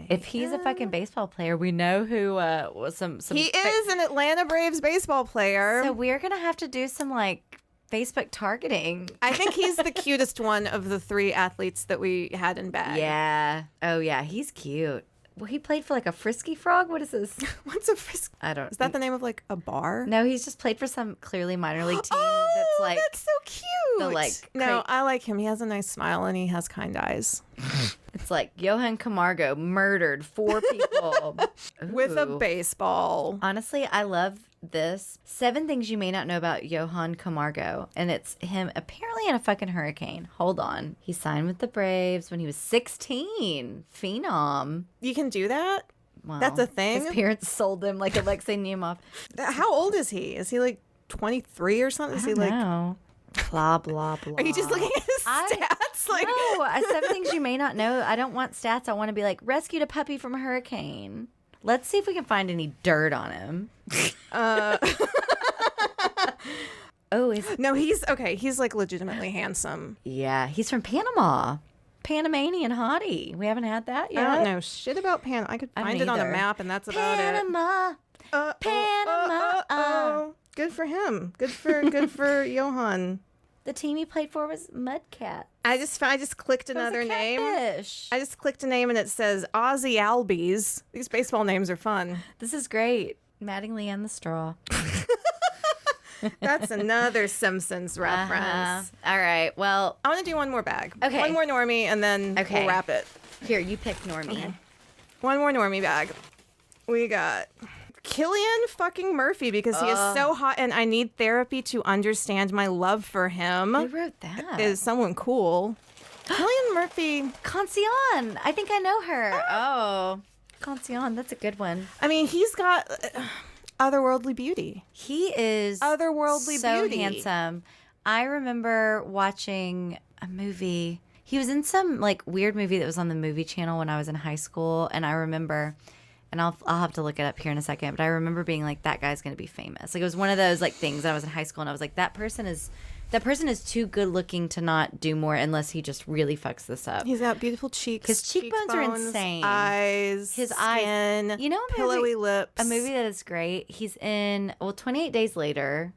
If he's a fucking baseball player, we know who was some. He is an Atlanta Braves baseball player. So we're gonna have to do some like Facebook targeting. I think he's the cutest one of the three athletes that we had in Bag. Yeah. Oh yeah, he's cute. Well, he played for like a Frisky Frog. What is this? What's a Frisky? I don't. Is that the name of like a bar? No, he's just played for some clearly minor league team. That's like that's so cute. No, I like him. He has a nice smile and he has kind eyes. It's like Johan Camargo murdered 4 people with a baseball. Honestly, I love this. 7 things you may not know about Johan Camargo, and it's him apparently in a fucking hurricane. Hold on. He signed with the Braves when he was 16. Phenom. You can do that? Well, that's a thing? His parents sold him like Alexei Nemov. How old is he? Is he like 23 or something? Is he like... No. Blah, blah, blah. Are you just looking at his stats? No, 7 things you may not know. I don't want stats. I want to be like, rescued a puppy from a hurricane. Let's see if we can find any dirt on him. No, he's okay. He's like legitimately handsome. Yeah, he's from Panama. Panamanian hottie. We haven't had that yet. I don't know shit about Panama. I could find it on a map, and that's about Panama. Panama. Good for him. Good for Johan. The team he played for was Mudcat. I just clicked another name. I just clicked a name and it says Ozzy Albies. These baseball names are fun. This is great. Mattingly and the Straw. That's another Simpsons reference. All right. Well, I want to do one more bag. Okay. One more normie and then we'll wrap it. Here, you pick normie. Okay. One more normie bag. We got Cillian fucking Murphy because he is so hot and I need therapy to understand my love for him. Who wrote that? Is someone cool. Cillian Murphy. Consensual. I think I know her. Oh. Consensual. That's a good one. I mean, he's got otherworldly beauty. He is otherworldly so beauty. handsome. I remember watching a movie. He was in some like weird movie that was on the movie channel when I was in high school, and I remember, and I'll have to look it up here in a second, but I remember being like, that guy's going to be famous. Like it was one of those like things that I was in high school and I was like, that person is too good looking to not do more unless he just really fucks this up. He's got beautiful cheeks. His cheekbones are insane. Eyes. His skin, eyes. You know, pillowy lips. A movie that is great. He's in 28 Days Later.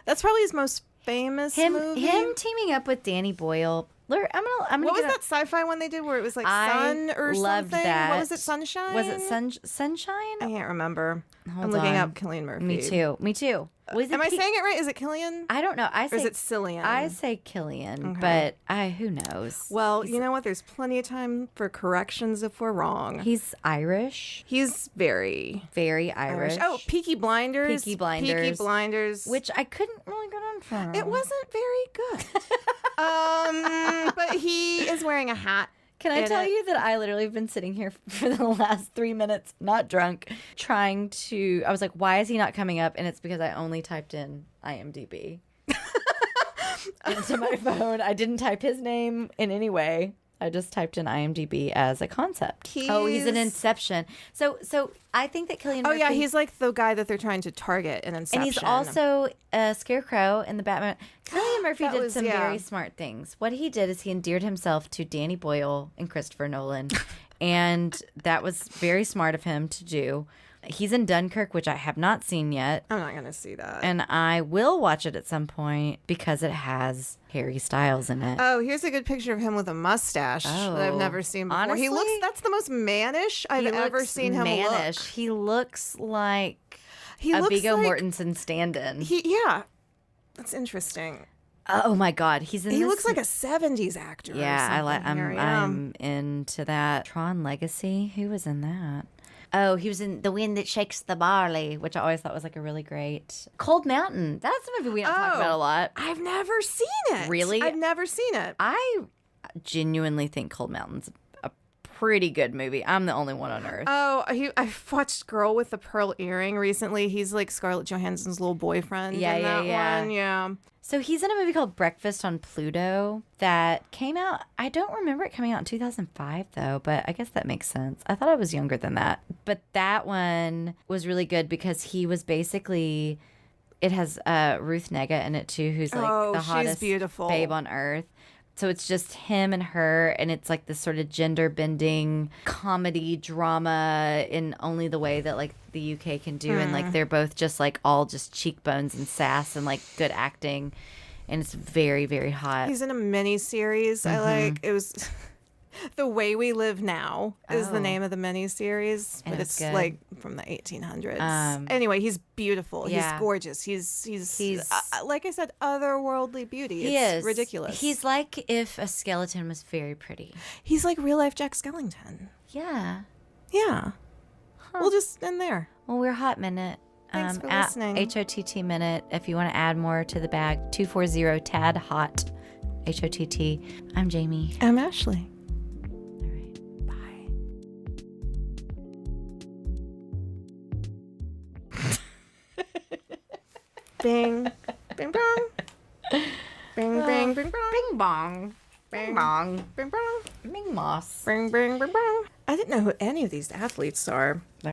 That's probably his most famous movie. Him teaming up with Danny Boyle. I'm gonna what was that sci-fi one they did where it was like sun or loved something? That. What was it? Sunshine? Was it Sunshine? I can't remember. Hold I'm looking on. up Cillian Murphy. Me too. Am I saying it right? Is it Cillian? I don't know. Or is it Cillian? I say Cillian, but who knows? Well, you know what? There's plenty of time for corrections if we're wrong. He's Irish. He's very, very Irish. Oh, Peaky Blinders. Peaky Blinders. Which I couldn't really get on for. It wasn't very good. But he is wearing a hat. Can I tell you that I literally have been sitting here for the last 3 minutes, not drunk, I was like, why is he not coming up? And it's because I only typed in IMDb into my phone. I didn't type his name in any way. I just typed in IMDb as a concept. He's an Inception. So I think that Cillian Murphy... Oh, yeah, he's like the guy that they're trying to target in Inception. And he's also a Scarecrow in the Batman. Cillian Murphy did some very smart things. What he did is he endeared himself to Danny Boyle and Christopher Nolan. And that was very smart of him to do. He's in Dunkirk, which I have not seen yet. I'm not going to see that. And I will watch it at some point because it has Harry Styles in it. Oh, here's a good picture of him with a mustache that I've never seen before. Honestly, that's the most mannish I've ever seen him look. He looks like a Viggo Mortensen stand-in. Yeah. That's interesting. Oh my God, he's in. He looks like a '70s actor. Yeah, I'm into that. Tron Legacy. Who was in that? Oh, he was in The Wind That Shakes the Barley, which I always thought was like a really great. Cold Mountain. That's a movie we don't talk about a lot. I've never seen it. Really? I've never seen it. I genuinely think Cold Mountain's a pretty good movie. I'm the only one on earth. Oh, I watched Girl with the Pearl Earring recently. He's like Scarlett Johansson's little boyfriend in that one. Yeah. So he's in a movie called Breakfast on Pluto that came out. I don't remember it coming out in 2005 though, but I guess that makes sense. I thought I was younger than that. But that one was really good because he was basically, it has Ruth Negga in it too, who's like the hottest beautiful babe on earth. So it's just him and her, and it's like this sort of gender-bending comedy drama in only the way that like the UK can do, and like they're both just like all just cheekbones and sass and like good acting, and it's very, very hot. He's in a mini series. It was The Way We Live Now is the name of the mini series, but it's good. Like from the 1800s. Anyway, he's beautiful. He's gorgeous. He's like I said, otherworldly beauty. It's ridiculous. He's like if a skeleton was very pretty. He's like real life Jack Skellington. Yeah. Yeah. Huh. We'll just end there. Well, we're Hot Minute. Thanks for listening. HOTT Minute. If you want to add more to the bag, 240 TAD HOT. HOTT. I'm Jamie. I'm Ashley. Bing, bing, bong. Bing, bing, bing, bong. Bing, bong. Bing, bong. Bing, bong. Bing, moss. Bing, bing, bing, bong. I didn't know who any of these athletes are.